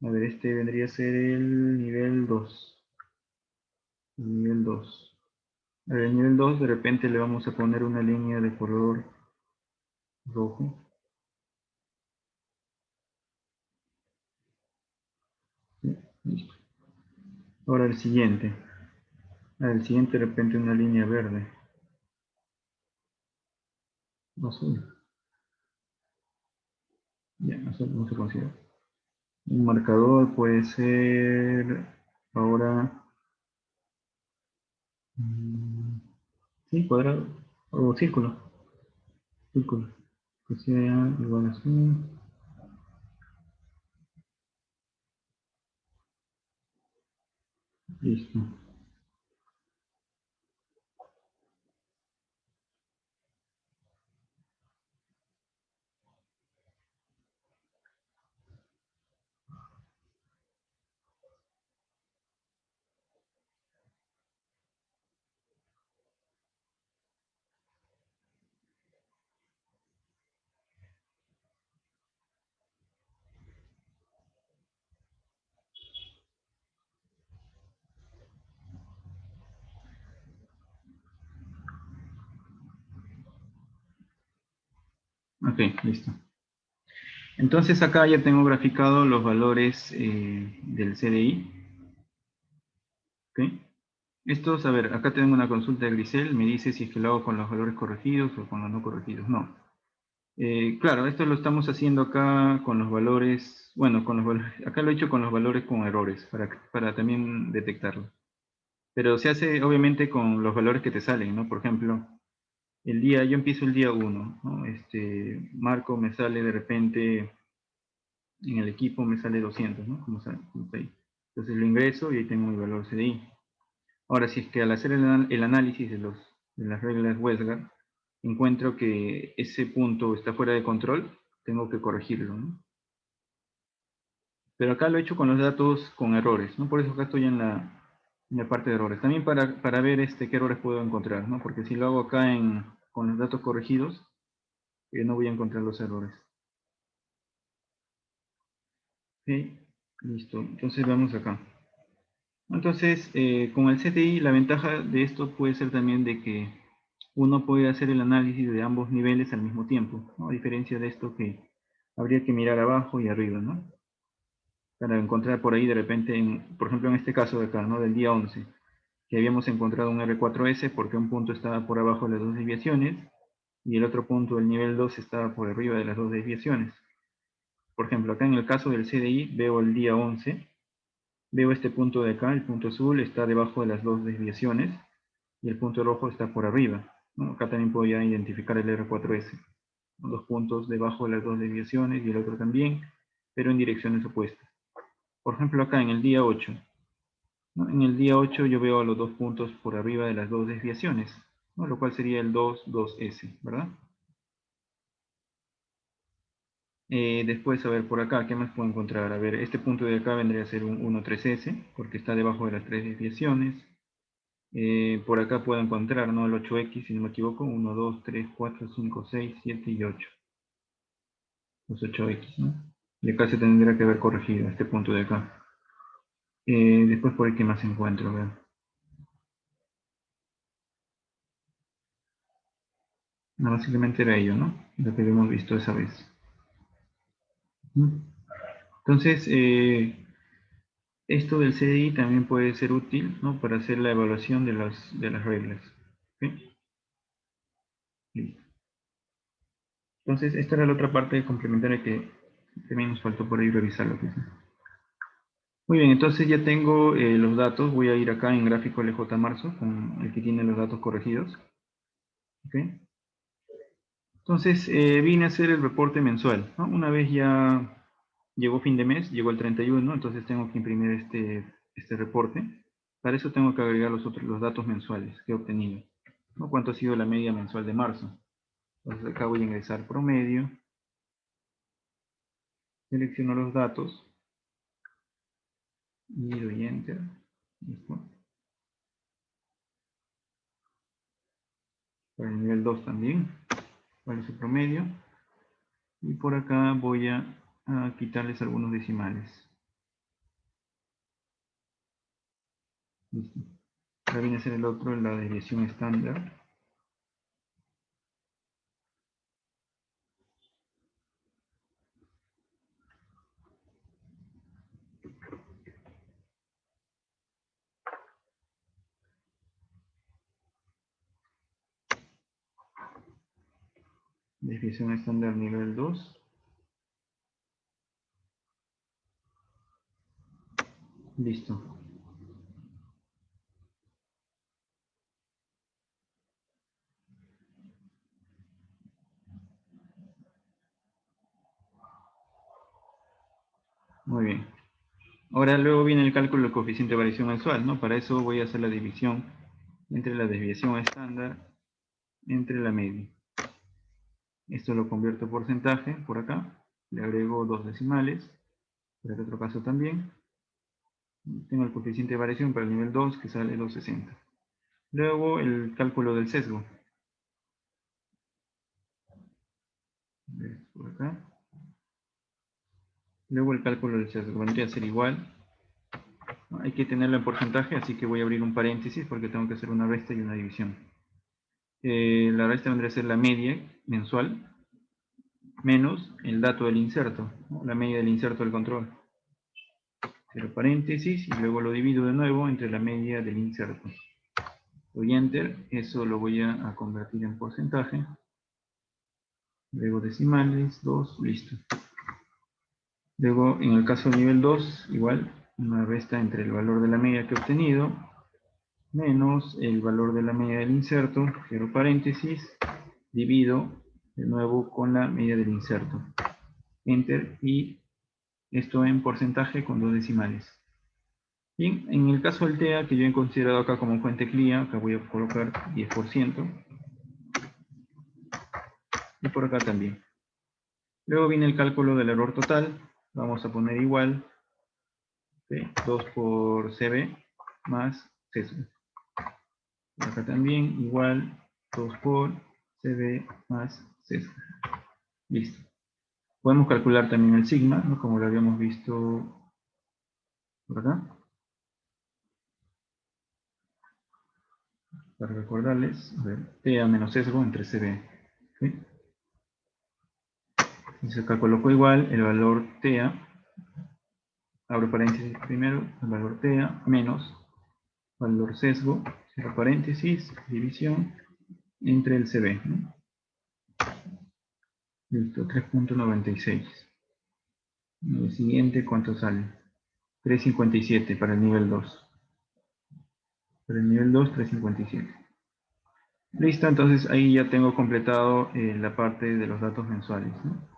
A ver, este vendría a ser el nivel 2. El nivel 2. A ver, el nivel 2 de repente le vamos a poner una línea de color rojo. Sí, listo. Ahora el siguiente. El siguiente de repente una línea verde. Azul. Ya, azul no se considera. Un marcador puede ser ahora, sí, cuadrado o círculo. Círculo. Que sea igual a azul. Listo. Ok, listo. Entonces acá ya tengo graficado los valores del CDI. ¿Ok? Estos, a ver, acá tengo una consulta de Grisel, me dice si es que lo hago con los valores corregidos o con los no corregidos. No. Claro, esto lo estamos haciendo acá con los valores, bueno, con los valores, acá lo he hecho con los valores con errores, para también detectarlo. Pero se hace obviamente con los valores que te salen, ¿no? Por ejemplo, yo empiezo el día 1, ¿no? Marco me sale de repente, en el equipo me sale 200, ¿no? Como está ahí. Entonces lo ingreso y ahí tengo mi valor CDI. Ahora, si es que al hacer el análisis de las reglas Westgard, encuentro que ese punto está fuera de control, tengo que corregirlo, ¿no? Pero acá lo he hecho con los datos con errores, ¿no? Por eso acá estoy en la parte de errores. También para ver qué errores puedo encontrar, ¿no? Porque si lo hago acá con los datos corregidos, no voy a encontrar los errores. Ok, listo. Entonces vamos acá. Entonces, con el CTI, la ventaja de esto puede ser también de que uno puede hacer el análisis de ambos niveles al mismo tiempo, ¿no? A diferencia de esto que habría que mirar abajo y arriba, ¿no? Para encontrar por ahí de repente, por ejemplo en este caso de acá, ¿no? Del día 11, que habíamos encontrado un R4S porque un punto estaba por abajo de las dos desviaciones y el otro punto del nivel 2 estaba por arriba de las dos desviaciones. Por ejemplo, acá en el caso del CDI veo el día 11, veo este punto de acá, el punto azul está debajo de las dos desviaciones y el punto rojo está por arriba, ¿no? Acá también podía identificar el R4S. Dos puntos debajo de las dos desviaciones y el otro también, pero en direcciones opuestas. Por ejemplo, acá en el día 8, ¿no? En el día 8 yo veo a los dos puntos por arriba de las dos desviaciones, ¿no? Lo cual sería el 2, 2S, ¿verdad? Después, a ver, por acá, ¿qué más puedo encontrar? A ver, este punto de acá vendría a ser un 1, 3S, porque está debajo de las tres desviaciones. Por acá puedo encontrar, ¿no? El 8X, si no me equivoco, 1, 2, 3, 4, 5, 6, 7 y 8. Los 8X, ¿no? Y acá se tendrá que haber corregido este punto de acá. Después por ahí, ¿qué más encuentro? A ver. No, básicamente era ello, ¿no? Lo que habíamos visto esa vez. Entonces, esto del CDI también puede ser útil, ¿no? Para hacer la evaluación de las reglas. ¿Ok? Listo. Entonces, esta era la otra parte complementaria que también nos faltó por ahí revisar lo que es. Muy bien, entonces ya tengo los datos. Voy a ir acá en gráfico LJ marzo, con el que tiene los datos corregidos. ¿Ok? Entonces, vine a hacer el reporte mensual, ¿no? Una vez ya llegó fin de mes, llegó el 31, entonces tengo que imprimir este reporte. Para eso tengo que agregar los datos mensuales que he obtenido, ¿no? ¿Cuánto ha sido la media mensual de marzo? Entonces acá voy a ingresar promedio, selecciono los datos y doy Enter. Listo. Para el nivel 2 también, cuál es su promedio. Y por acá voy a quitarles algunos decimales. Listo. Ahora viene a ser el otro, la desviación estándar. Desviación estándar nivel 2. Listo. Muy bien. Ahora luego viene el cálculo del coeficiente de variación mensual, ¿no? Para eso voy a hacer la división entre la desviación estándar entre la media. Esto lo convierto a porcentaje por acá. Le agrego dos decimales. Por el otro caso también. Tengo el coeficiente de variación para el nivel 2 que sale 260. Luego el cálculo del sesgo. Por acá. Luego el cálculo del sesgo vendría a ser igual. Hay que tenerlo en porcentaje, así que voy a abrir un paréntesis porque tengo que hacer una resta y una división. La resta vendría a ser la media mensual menos el dato del inserto, ¿no? La media del inserto del control. Cierro paréntesis y luego lo divido de nuevo entre la media del inserto. Doy Enter, eso lo voy a convertir en porcentaje. Luego decimales, 2, listo. Luego, en el caso del nivel 2, igual, una resta entre el valor de la media que he obtenido, menos el valor de la media del inserto, cierro paréntesis, divido de nuevo con la media del inserto. Enter, y esto en porcentaje con 2 decimales. Bien, en el caso del TEA, que yo he considerado acá como fuente CLIA, acá voy a colocar 10%. Y por acá también. Luego viene el cálculo del error total. Vamos a poner igual, ¿sí? 2 por CB más sesgo. Por acá también igual 2 por CB más sesgo. Listo. Podemos calcular también el sigma, ¿no? Como lo habíamos visto por acá. Para recordarles, a ver, TA menos sesgo entre CB. ¿Sí? Entonces acá coloco igual el valor TA, abro paréntesis primero, el valor TA menos valor sesgo, cierro paréntesis, división, entre el CB, ¿no? Listo, 3.96. El siguiente, ¿cuánto sale? 3.57 para el nivel 2. Para el nivel 2, 3.57. Listo, entonces ahí ya tengo completado la parte de los datos mensuales, ¿no?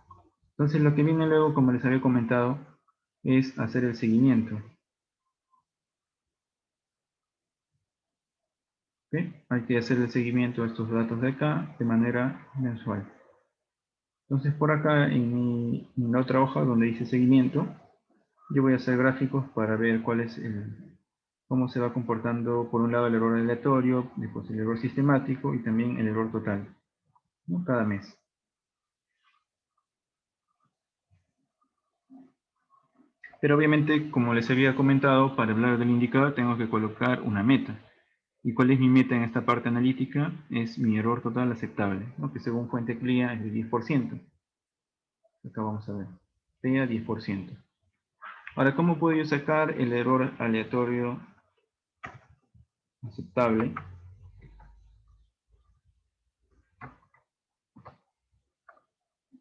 Entonces lo que viene luego, como les había comentado, es hacer el seguimiento. ¿Okay? Hay que hacer el seguimiento de estos datos de acá de manera mensual. Entonces por acá en la otra hoja donde dice seguimiento, yo voy a hacer gráficos para ver cuál es cómo se va comportando por un lado el error aleatorio, después el error sistemático y también el error total, ¿no? Cada mes. Pero obviamente, como les había comentado, para hablar del indicador tengo que colocar una meta. ¿Y cuál es mi meta en esta parte analítica? Es mi error total aceptable, ¿no? Que según fuente CLIA es de 10%. Acá vamos a ver. CLIA 10%. Ahora, ¿cómo puedo yo sacar el error aleatorio aceptable?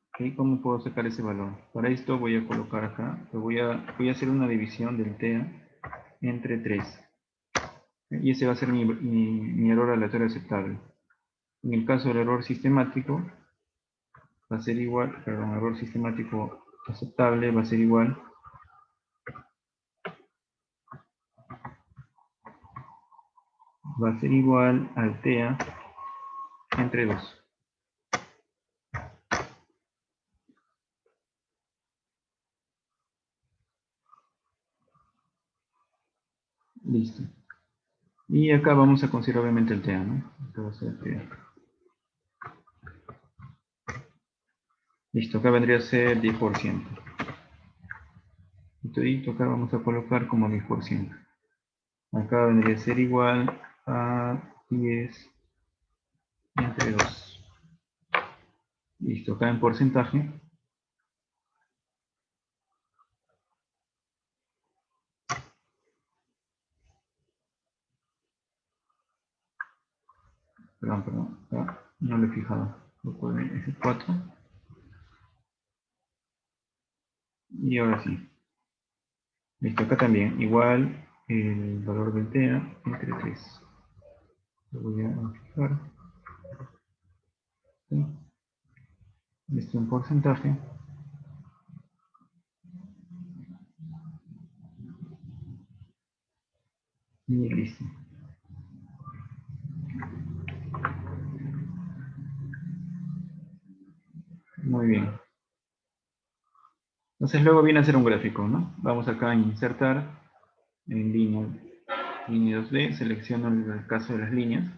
¿Okay? ¿Cómo puedo sacar ese valor? Para esto voy a colocar acá, voy a hacer una división del TEA entre 3. Y ese va a ser mi error aleatorio aceptable. En el caso del error sistemático, va a ser igual, perdón, error sistemático aceptable va a ser igual al TEA entre 2. Listo. Y acá vamos a considerar obviamente el TEA, ¿no? Acá va a ser el TEA. Listo, acá vendría a ser 10%. Y acá vamos a colocar como 10%. Acá vendría a ser igual a 10 entre 2. Listo, acá en porcentaje. Perdón, acá no lo he fijado. Lo puedo ver, es 4. Y ahora sí. Listo, acá también. Igual el valor del TEA entre 3. Lo voy a fijar. ¿Sí? Listo, en porcentaje. Y listo. Muy bien. Entonces luego viene a hacer un gráfico, ¿no? Vamos acá a insertar en línea 2D, selecciono el caso de las líneas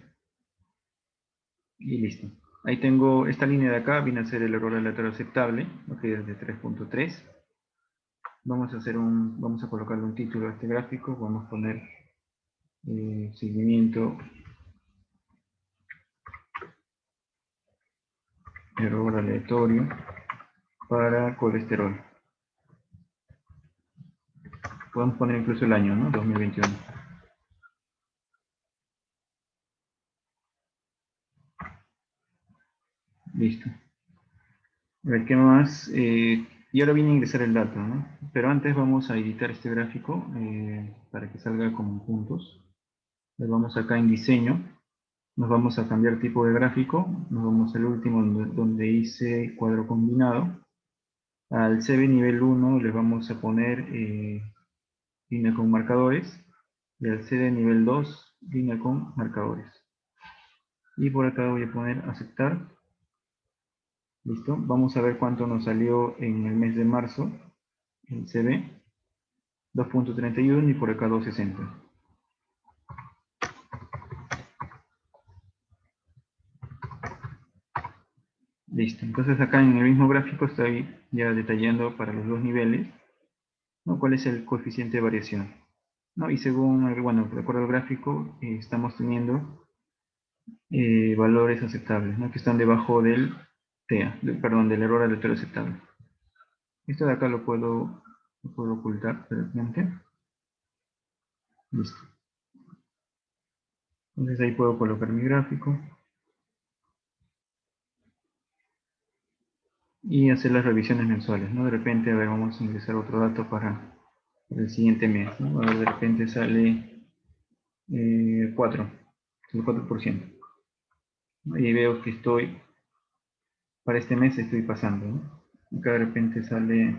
y listo. Ahí tengo esta línea de acá, viene a ser el error aleatorio aceptable, ¿no? Que es de 3.3. Vamos a colocarle un título a este gráfico, vamos a poner seguimiento error aleatorio para colesterol. Podemos poner incluso el año, ¿no? 2021. Listo. A ver, ¿qué más? Y ahora viene a ingresar el dato, ¿no? Pero antes vamos a editar este gráfico para que salga como puntos. Le vamos acá en diseño. Nos vamos a cambiar tipo de gráfico. Nos vamos al último donde dice cuadro combinado. Al CB nivel 1 le vamos a poner línea con marcadores. Y al CD nivel 2, línea con marcadores. Y por acá voy a poner aceptar. Listo. Vamos a ver cuánto nos salió en el mes de marzo. El CB. 2.31 y por acá 2.60. Listo. Entonces acá en el mismo gráfico estoy ya detallando para los dos niveles, ¿no? Cuál es el coeficiente de variación, ¿no? Y según, bueno, de acuerdo al gráfico, estamos teniendo valores aceptables, ¿no? Que están debajo del TEA, perdón, del error aleatorio aceptable. Esto de acá lo puedo ocultar previamente. Listo. Entonces ahí puedo colocar mi gráfico y hacer las revisiones mensuales, ¿no? De repente, a ver, vamos a ingresar otro dato para el siguiente mes, ¿no? A ver, de repente sale 4, el 4%. ¿No? Y veo que para este mes estoy pasando, ¿no? Acá de repente sale,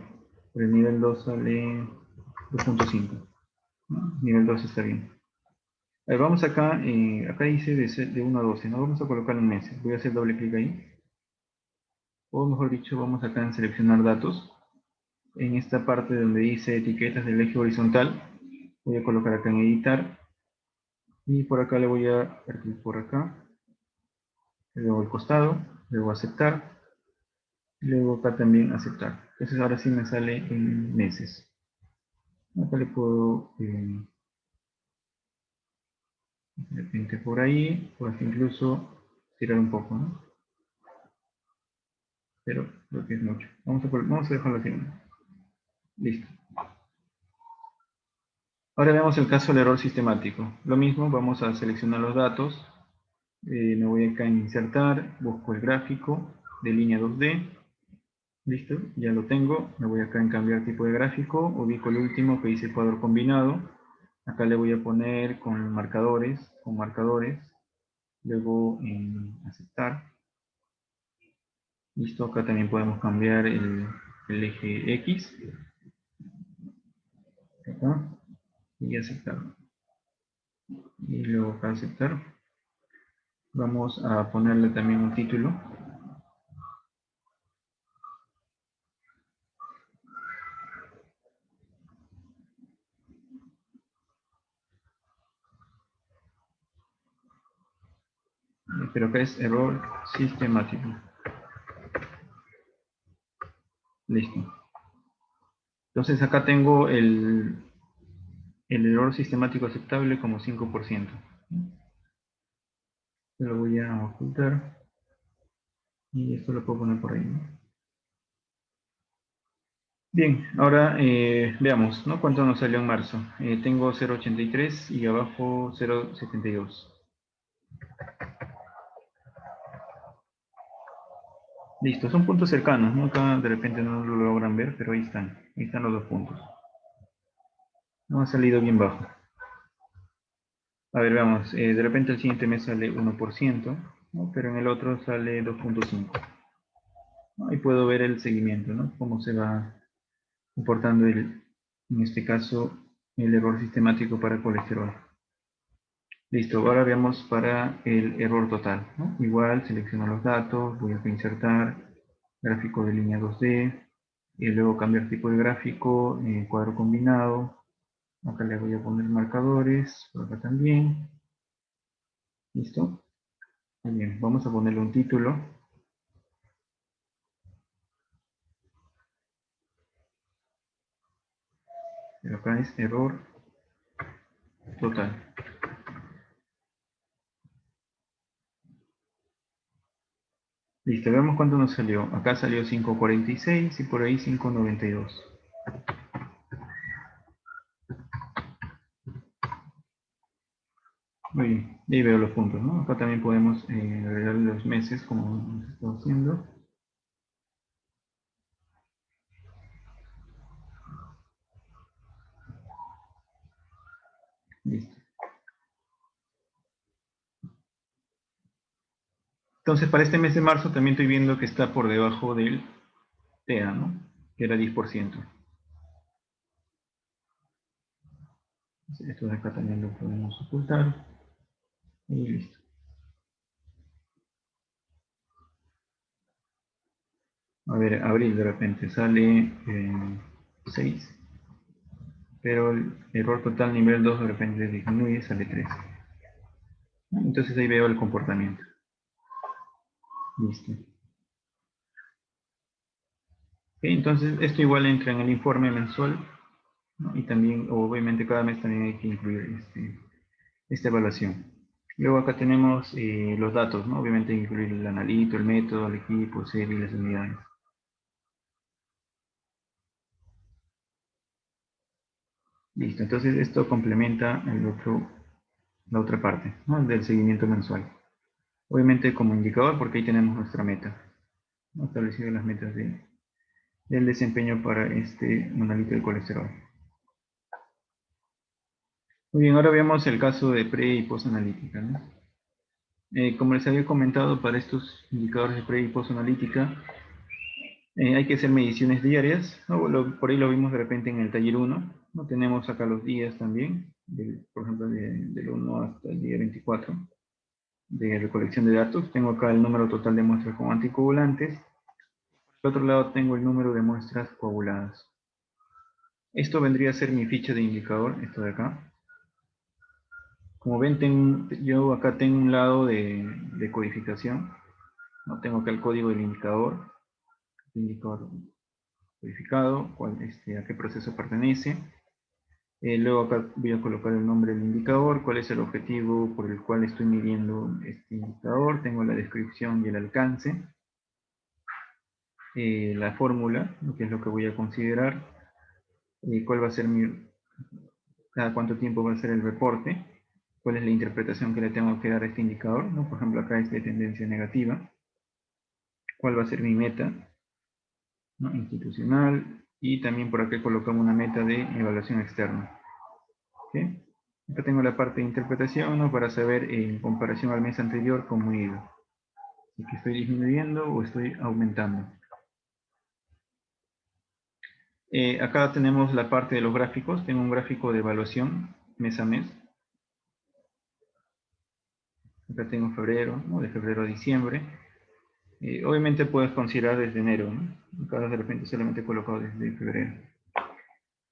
por el nivel 2 sale 2.5, ¿no? Nivel 2 está bien. A ver, vamos acá, acá dice de 1 a 12, ¿no? Vamos a colocar en meses. Voy a hacer doble clic ahí. O mejor dicho, vamos acá en seleccionar datos. En esta parte donde dice etiquetas del eje horizontal, voy a colocar acá en editar. Y por acá le voy a dar clic por acá. Luego al costado, luego aceptar. Luego acá también aceptar. Entonces ahora sí me sale en meses. Acá le puedo, de repente por ahí, o hasta incluso tirar un poco, ¿no? Pero creo que es mucho. Vamos a dejarlo así, ¿no? Listo. Ahora veamos el caso del error sistemático. Lo mismo, vamos a seleccionar los datos. Me voy acá en insertar, busco el gráfico de línea 2D. Listo, ya lo tengo. Me voy acá en cambiar tipo de gráfico. Ubico el último que dice cuadro combinado. Acá le voy a poner con marcadores. Luego en aceptar. Listo, acá también podemos cambiar el eje X. Acá, y aceptar. Y luego acá aceptar. Vamos a ponerle también un título. Pero acá es error sistemático. Listo. Entonces acá tengo el error sistemático aceptable como 5%. Lo voy a ocultar. Y esto lo puedo poner por ahí, ¿no? Bien, ahora veamos, ¿no? ¿Cuánto nos salió en marzo? Tengo 0.83 y abajo 0.72. Listo, son puntos cercanos, ¿no? Acá de repente no lo logran ver, pero ahí están los dos puntos. No ha salido bien bajo. A ver, veamos, de repente el siguiente mes sale 1%, ¿no? Pero en el otro sale 2.5. Ahí puedo ver el seguimiento, ¿no? Cómo se va comportando en este caso, el error sistemático para colesterol. Listo, ahora veamos para el error total, ¿no? Igual selecciono los datos, voy a insertar gráfico de línea 2D, y luego cambiar tipo de gráfico, cuadro combinado. Acá le voy a poner marcadores, por acá también. ¿Listo? Muy bien, vamos a ponerle un título. Pero acá es error total. Listo, veamos cuánto nos salió. Acá salió 5.46 y por ahí 5.92. Muy bien, ahí veo los puntos, ¿no? Acá también podemos agregar los meses como hemos estado haciendo. Listo. Entonces, para este mes de marzo también estoy viendo que está por debajo del TEA, ¿no? Que era 10%. Esto de acá también lo podemos ocultar. Y listo. A ver, abril de repente sale 6. Pero el error total nivel 2 de repente disminuye, sale 3. Entonces ahí veo el comportamiento. Listo. Okay, entonces esto igual entra en el informe mensual, ¿no? Y también, obviamente, cada mes también hay que incluir esta evaluación. Luego acá tenemos los datos, ¿no? Obviamente incluir el analito, el método, el equipo, serie y las unidades. Listo, entonces esto complementa la otra parte, ¿no? Del seguimiento mensual. Obviamente como indicador porque ahí tenemos nuestra meta. ¿No? Establecido las metas del desempeño para este monolito de colesterol. Muy bien, ahora veamos el caso de pre y post analítica, ¿no? Como les había comentado, para estos indicadores de pre y post analítica hay que hacer mediciones diarias, ¿no? Por ahí lo vimos de repente en el taller 1, ¿no? Tenemos acá los días también, por ejemplo, del 1 hasta el día 24 de recolección de datos. Tengo acá el número total de muestras con anticoagulantes. Por otro lado tengo el número de muestras coaguladas. Esto vendría a ser mi ficha de indicador, esto de acá. Como ven, yo acá tengo un lado de codificación. No tengo acá el código del indicador codificado, a qué proceso pertenece. Luego acá voy a colocar el nombre del indicador, cuál es el objetivo por el cual estoy midiendo este indicador. Tengo la descripción y el alcance. La fórmula, que es lo que voy a considerar. Cuál va a ser cada cuánto tiempo va a ser el reporte. Cuál es la interpretación que le tengo que dar a este indicador, ¿no? Por ejemplo, acá es de tendencia negativa. Cuál va a ser mi meta, ¿no? Institucional. Y también por acá colocamos una meta de evaluación externa. ¿Okay? Acá tengo la parte de interpretación, ¿no? Para saber en comparación al mes anterior cómo he ido. Si que estoy disminuyendo o estoy aumentando. Acá tenemos la parte de los gráficos. Tengo un gráfico de evaluación mes a mes. Acá tengo febrero, ¿no? De febrero a diciembre. Obviamente puedes considerar desde enero, ¿no? Acá de repente solamente he colocado desde febrero.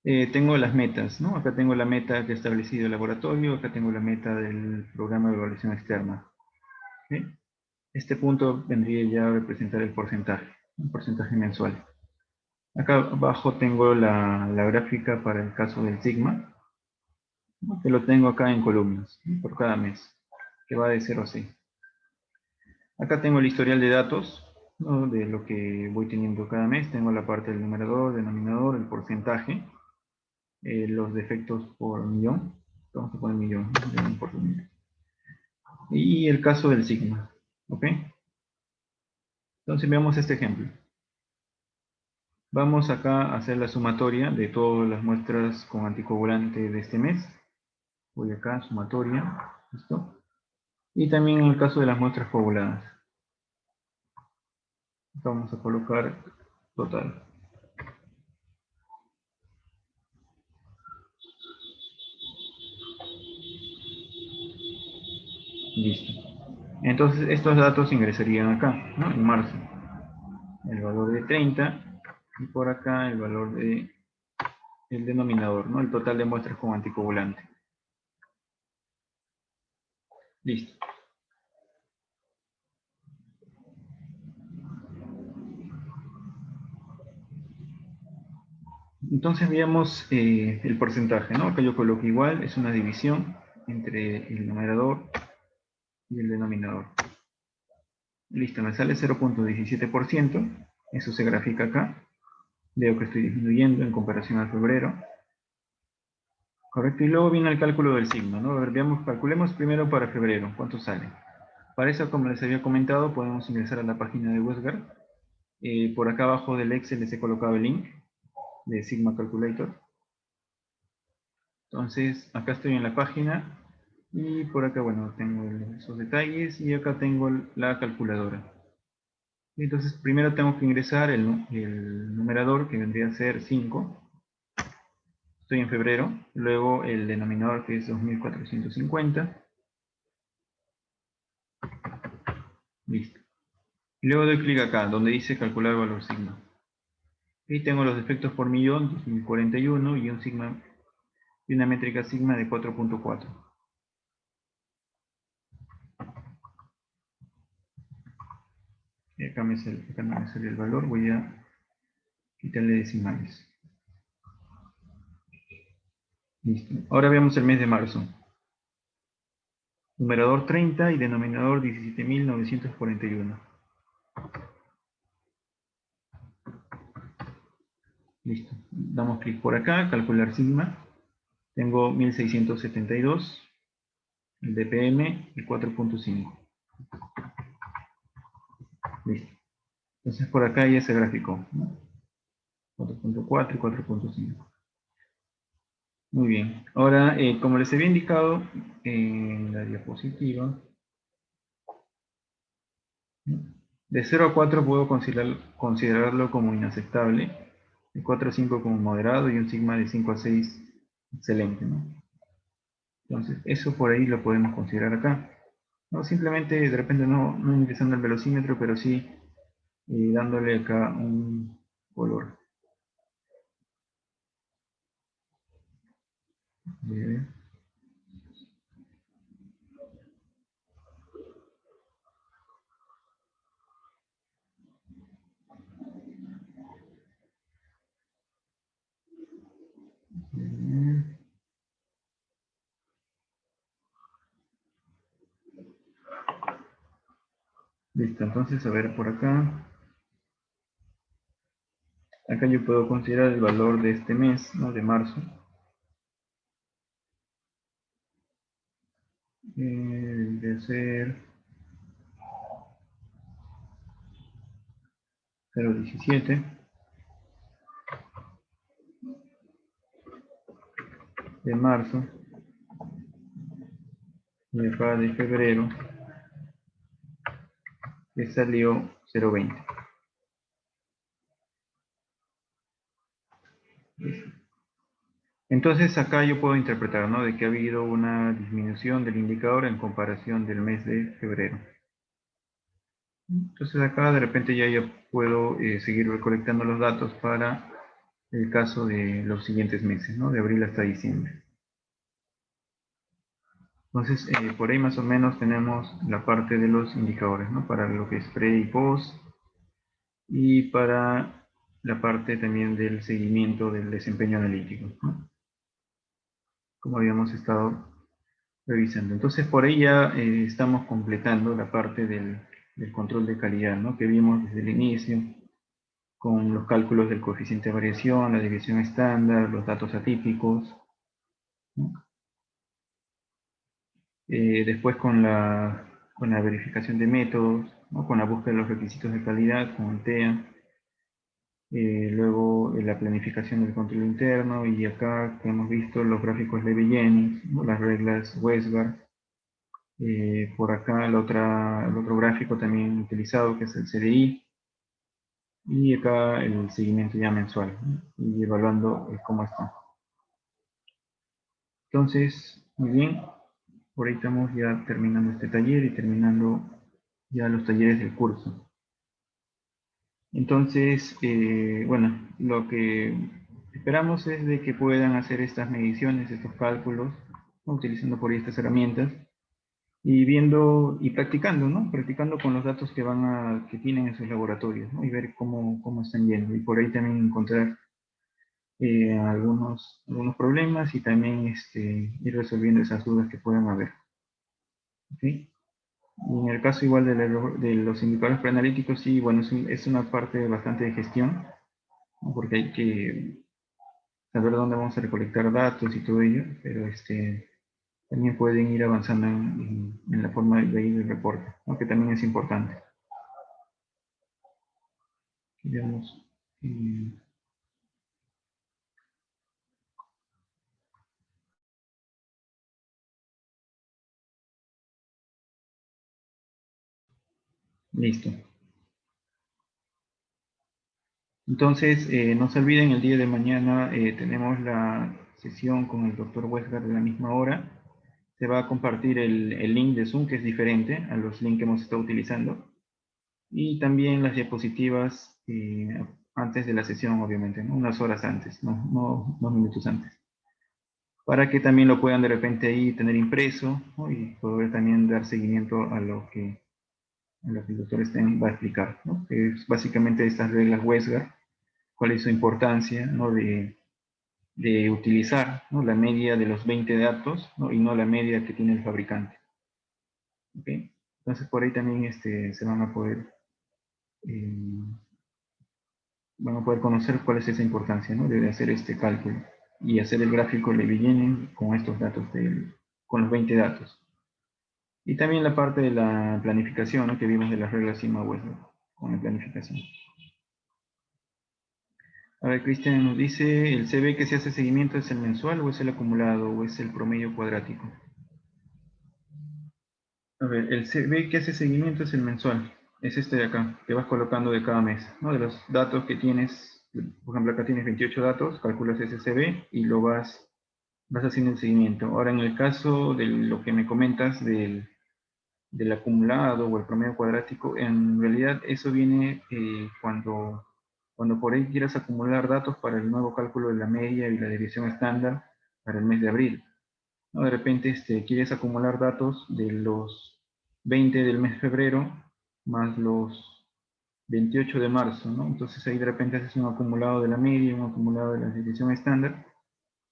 Tengo las metas, ¿no? Acá tengo la meta que ha establecido el laboratorio, acá tengo la meta del programa de evaluación externa. ¿Sí? Este punto vendría ya a representar el porcentaje, un porcentaje mensual. Acá abajo tengo la gráfica para el caso del sigma, ¿no? Que lo tengo acá en columnas, ¿no? Por cada mes, que va de 0 a 6. Acá tengo el historial de datos, ¿no? De lo que voy teniendo cada mes. Tengo la parte del numerador, denominador, el porcentaje, los defectos por millón. Vamos a poner millón, millón por millón. Y el caso del sigma. ¿Ok? Entonces veamos este ejemplo. Vamos acá a hacer la sumatoria de todas las muestras con anticoagulante de este mes. Voy acá, sumatoria. ¿Listo? Y también en el caso de las muestras coaguladas. Acá vamos a colocar total. Listo. Entonces estos datos ingresarían acá, ¿no? En marzo. El valor de 30 y por acá el valor de el denominador, ¿no? El total de muestras con anticoagulante. Listo. Entonces veamos el porcentaje, ¿no? Acá yo coloco igual, es una división entre el numerador y el denominador. Listo, me sale 0.17%. Eso se grafica acá. Veo que estoy disminuyendo en comparación a febrero. Correcto, y luego viene el cálculo del sigma, ¿no? A ver, veamos, calculemos primero para febrero, ¿cuánto sale? Para eso, como les había comentado, podemos ingresar a la página de WestGuard. Por acá abajo del Excel les he colocado el link de Sigma Calculator. Entonces, acá estoy en la página y por acá, bueno, tengo esos detalles y acá tengo la calculadora. Entonces, primero tengo que ingresar el numerador, que vendría a ser 5. Estoy en febrero. Luego el denominador, que es 2450. Listo. Luego doy clic acá, donde dice calcular valor sigma. Y tengo los defectos por millón, 2041, y un sigma, y una métrica sigma de 4.4. Acá no me sale el valor, voy a quitarle decimales. Listo. Ahora veamos el mes de marzo. Numerador 30 y denominador 17.941. Listo. Damos clic por acá, calcular sigma. Tengo 1672, el DPM y 4.5. Listo. Entonces por acá ya se graficó, ¿no? 4.4 y 4.5. Muy bien. Ahora, como les había indicado en la diapositiva, ¿no? De 0 a 4 puedo considerarlo como inaceptable, de 4 a 5 como moderado y un sigma de 5 a 6 excelente, ¿no? Entonces, eso por ahí lo podemos considerar acá. No, simplemente de repente no ingresando el velocímetro, pero sí dándole acá un color. Bien. Bien. Listo, entonces a ver por acá. Acá yo puedo considerar el valor de este mes, ¿no? De marzo. De ser 0.17. De marzo. Y acá de febrero, que salió 0.20. Entonces acá yo puedo interpretar, ¿no? De que ha habido una disminución del indicador en comparación del mes de febrero. Entonces acá de repente ya puedo seguir recolectando los datos para el caso de los siguientes meses, ¿no? De abril hasta diciembre. Entonces por ahí más o menos tenemos la parte de los indicadores, ¿no? Para lo que es pre y post y para la parte también del seguimiento del desempeño analítico, ¿no? Como habíamos estado revisando. Entonces por ahí ya estamos completando la parte del control de calidad, ¿no? Que vimos desde el inicio, con los cálculos del coeficiente de variación, la desviación estándar, los datos atípicos, ¿no? Después con la verificación de métodos, ¿no? Con la búsqueda de los requisitos de calidad, con el TEA. Luego la planificación del control interno, y acá que hemos visto los gráficos Levy-Jennings, ¿no? Las reglas Westgard. Por acá el otro gráfico también utilizado, que es el CDI, y acá el seguimiento ya mensual, ¿no? Y evaluando cómo está. Entonces, muy bien, por ahí estamos ya terminando este taller y terminando ya los talleres del curso. Entonces, bueno, lo que esperamos es de que puedan hacer estas mediciones, estos cálculos, ¿no? Utilizando por ahí estas herramientas y viendo y practicando, ¿no? Practicando con los datos que tienen en sus laboratorios, ¿no? Y ver cómo están yendo. Y por ahí también encontrar algunos problemas y también ir resolviendo esas dudas que puedan haber. ¿Ok? Y en el caso igual de los indicadores preanalíticos, sí, bueno, es una parte bastante de gestión, ¿no? Porque hay que saber dónde vamos a recolectar datos y todo ello, pero también pueden ir avanzando en la forma de ir del reporte, ¿no? Que también es importante. Digamos, eh, listo. Entonces, no se olviden, el día de mañana tenemos la sesión con el doctor Westgard a la misma hora. Se va a compartir el link de Zoom, que es diferente a los links que hemos estado utilizando. Y también las diapositivas antes de la sesión, obviamente, ¿no? Unas horas antes, no unos minutos antes. Para que también lo puedan de repente ahí tener impreso, ¿no? Y poder también dar seguimiento a lo que el doctor va a explicar, ¿no? Que es básicamente estas reglas Westgard, cuál es su importancia, ¿no? De utilizar, ¿no? La media de los 20 datos, ¿no? Y no la media que tiene el fabricante. ¿Okay? Entonces por ahí también se eh, van a poder conocer cuál es esa importancia, ¿no? De hacer este cálculo y hacer el gráfico de Vigennin con estos datos, con los 20 datos. Y también la parte de la planificación, ¿no? Que vimos de las reglas Sigma-Wessel con la planificación. A ver, Cristian nos dice, ¿el CB que se hace seguimiento es el mensual o es el acumulado o es el promedio cuadrático? A ver, el CB que hace seguimiento es el mensual. Es este de acá, que vas colocando de cada mes, ¿no? De los datos que tienes, por ejemplo, acá tienes 28 datos, calculas ese CB y lo vas haciendo el seguimiento. Ahora, en el caso de lo que me comentas del acumulado o el promedio cuadrático, en realidad eso viene cuando por ahí quieras acumular datos para el nuevo cálculo de la media y la desviación estándar para el mes de abril, ¿no? De repente quieres acumular datos de los 20 del mes de febrero más los 28 de marzo, ¿no? Entonces ahí de repente haces un acumulado de la media, un acumulado de la desviación estándar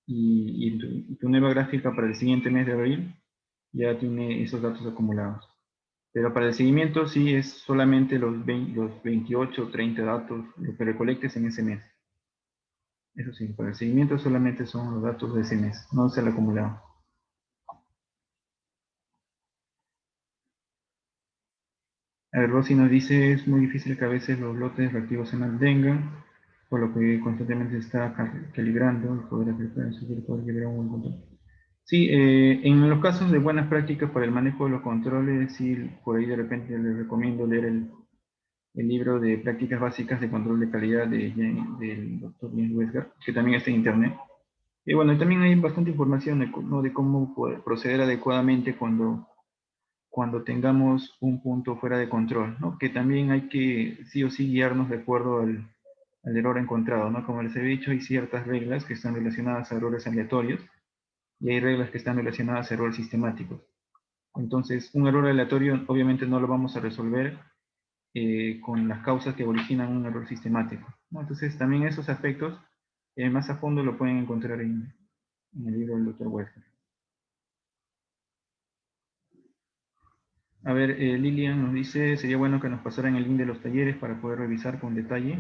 y tu nueva gráfica para el siguiente mes de abril ya tiene esos datos acumulados. Pero para el seguimiento sí es solamente los 28 o 30 datos, lo que recolectes en ese mes. Eso sí, para el seguimiento solamente son los datos de ese mes, no es el acumulado. A ver, Rosy nos dice, es muy difícil que a veces los lotes reactivos se mantengan, por lo que constantemente se está calibrando el poder aplicar, poder liberar un buen control. Sí, en los casos de buenas prácticas para el manejo de los controles, sí, por ahí de repente les recomiendo leer el libro de prácticas básicas de control de calidad del doctor James Westgard, que también está en internet. Y bueno, también hay bastante información ¿no? De cómo poder proceder adecuadamente cuando tengamos un punto fuera de control, ¿no? Que también hay que sí o sí guiarnos de acuerdo al error encontrado, ¿no? Como les he dicho, hay ciertas reglas que están relacionadas a errores aleatorios y hay reglas que están relacionadas a errores sistemáticos. Entonces, un error aleatorio obviamente no lo vamos a resolver con las causas que originan un error sistemático, ¿no? Entonces, también esos aspectos más a fondo lo pueden encontrar en el libro del Dr. Westgard. A ver, Lilian nos dice, sería bueno que nos pasaran el link de los talleres para poder revisar con detalle.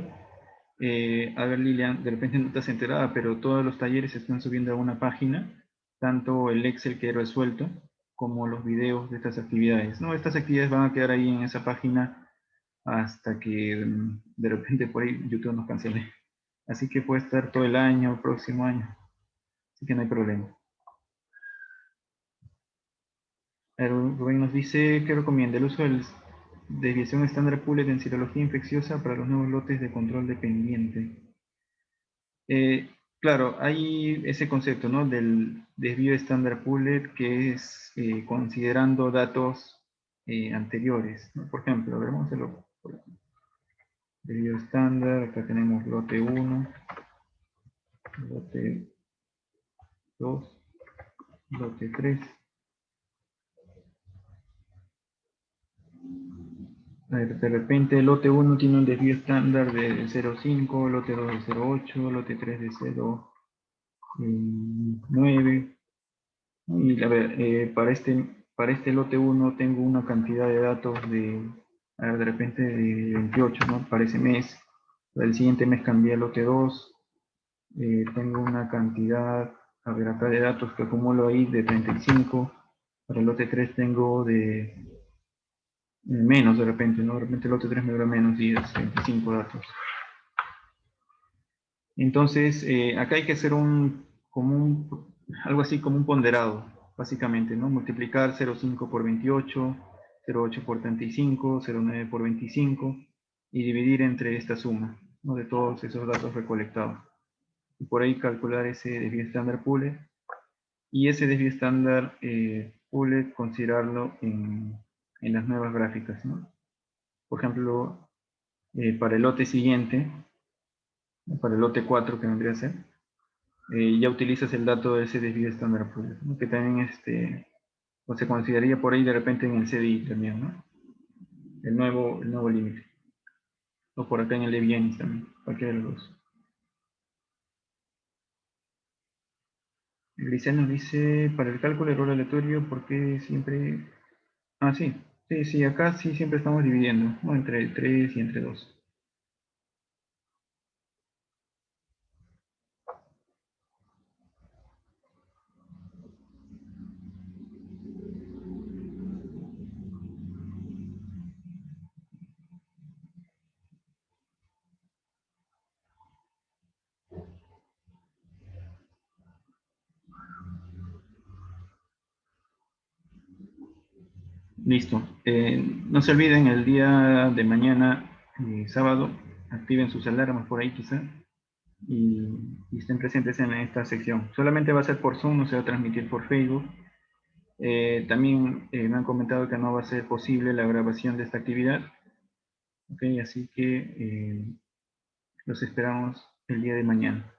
A ver, Lilian, de repente no estás enterada, pero todos los talleres se están subiendo a una página, tanto el Excel que he resuelto, como los videos de estas actividades. No, estas actividades van a quedar ahí en esa página hasta que de repente por ahí YouTube nos cancele. Así que puede estar todo el año, el próximo año. Así que no hay problema. Rubén nos dice que recomienda el uso de desviación estándar Pullett en serología infecciosa para los nuevos lotes de control dependiente. Claro, hay ese concepto, ¿no? Del desvío estándar Pullett que es considerando datos anteriores, ¿no? Por ejemplo, a ver, vamos a hacerlo por aquí. Desvío estándar, acá tenemos lote 1, lote 2, lote 3. A ver, de repente el lote 1 tiene un desvío estándar de 0,5, lote 2 de 0,8, lote 3 de 0,9. Y a ver, para este para este lote 1 tengo una cantidad de datos de repente de 28, ¿no? Para ese mes. Para el siguiente mes cambié al lote 2. Tengo una cantidad, a ver acá de datos que acumulo ahí de 35. Para el lote 3 tengo de menos de repente, ¿no? De repente el lote 3 me dura menos días, 25 datos. Entonces, acá hay que hacer algo así como un ponderado, básicamente, ¿no? Multiplicar 0,5 por 28, 0,8 por 35, 0,9 por 25 y dividir entre esta suma, ¿no? De todos esos datos recolectados. Y por ahí calcular ese desvío estándar Pooler. Y ese desvío estándar Pooler considerarlo en las nuevas gráficas, ¿no? Por ejemplo, para el lote siguiente, para el lote 4 que vendría a ser, ya utilizas el dato de ese desvío estándar Pooler, ¿no? Que también o se consideraría por ahí de repente en el CDI también, ¿no? El nuevo límite. O por acá en el de bienes también, cualquiera de los dos. Grisel nos dice, para el cálculo de error aleatorio, ¿por qué siempre...? Ah, sí, sí, acá sí siempre estamos dividiendo, ¿no? Entre 3 y entre 2. Listo. No se olviden el día de mañana, sábado, activen sus alarmas por ahí quizá y estén presentes en esta sección. Solamente va a ser por Zoom, no se va a transmitir por Facebook. También me han comentado que no va a ser posible la grabación de esta actividad. Ok, así que los esperamos el día de mañana.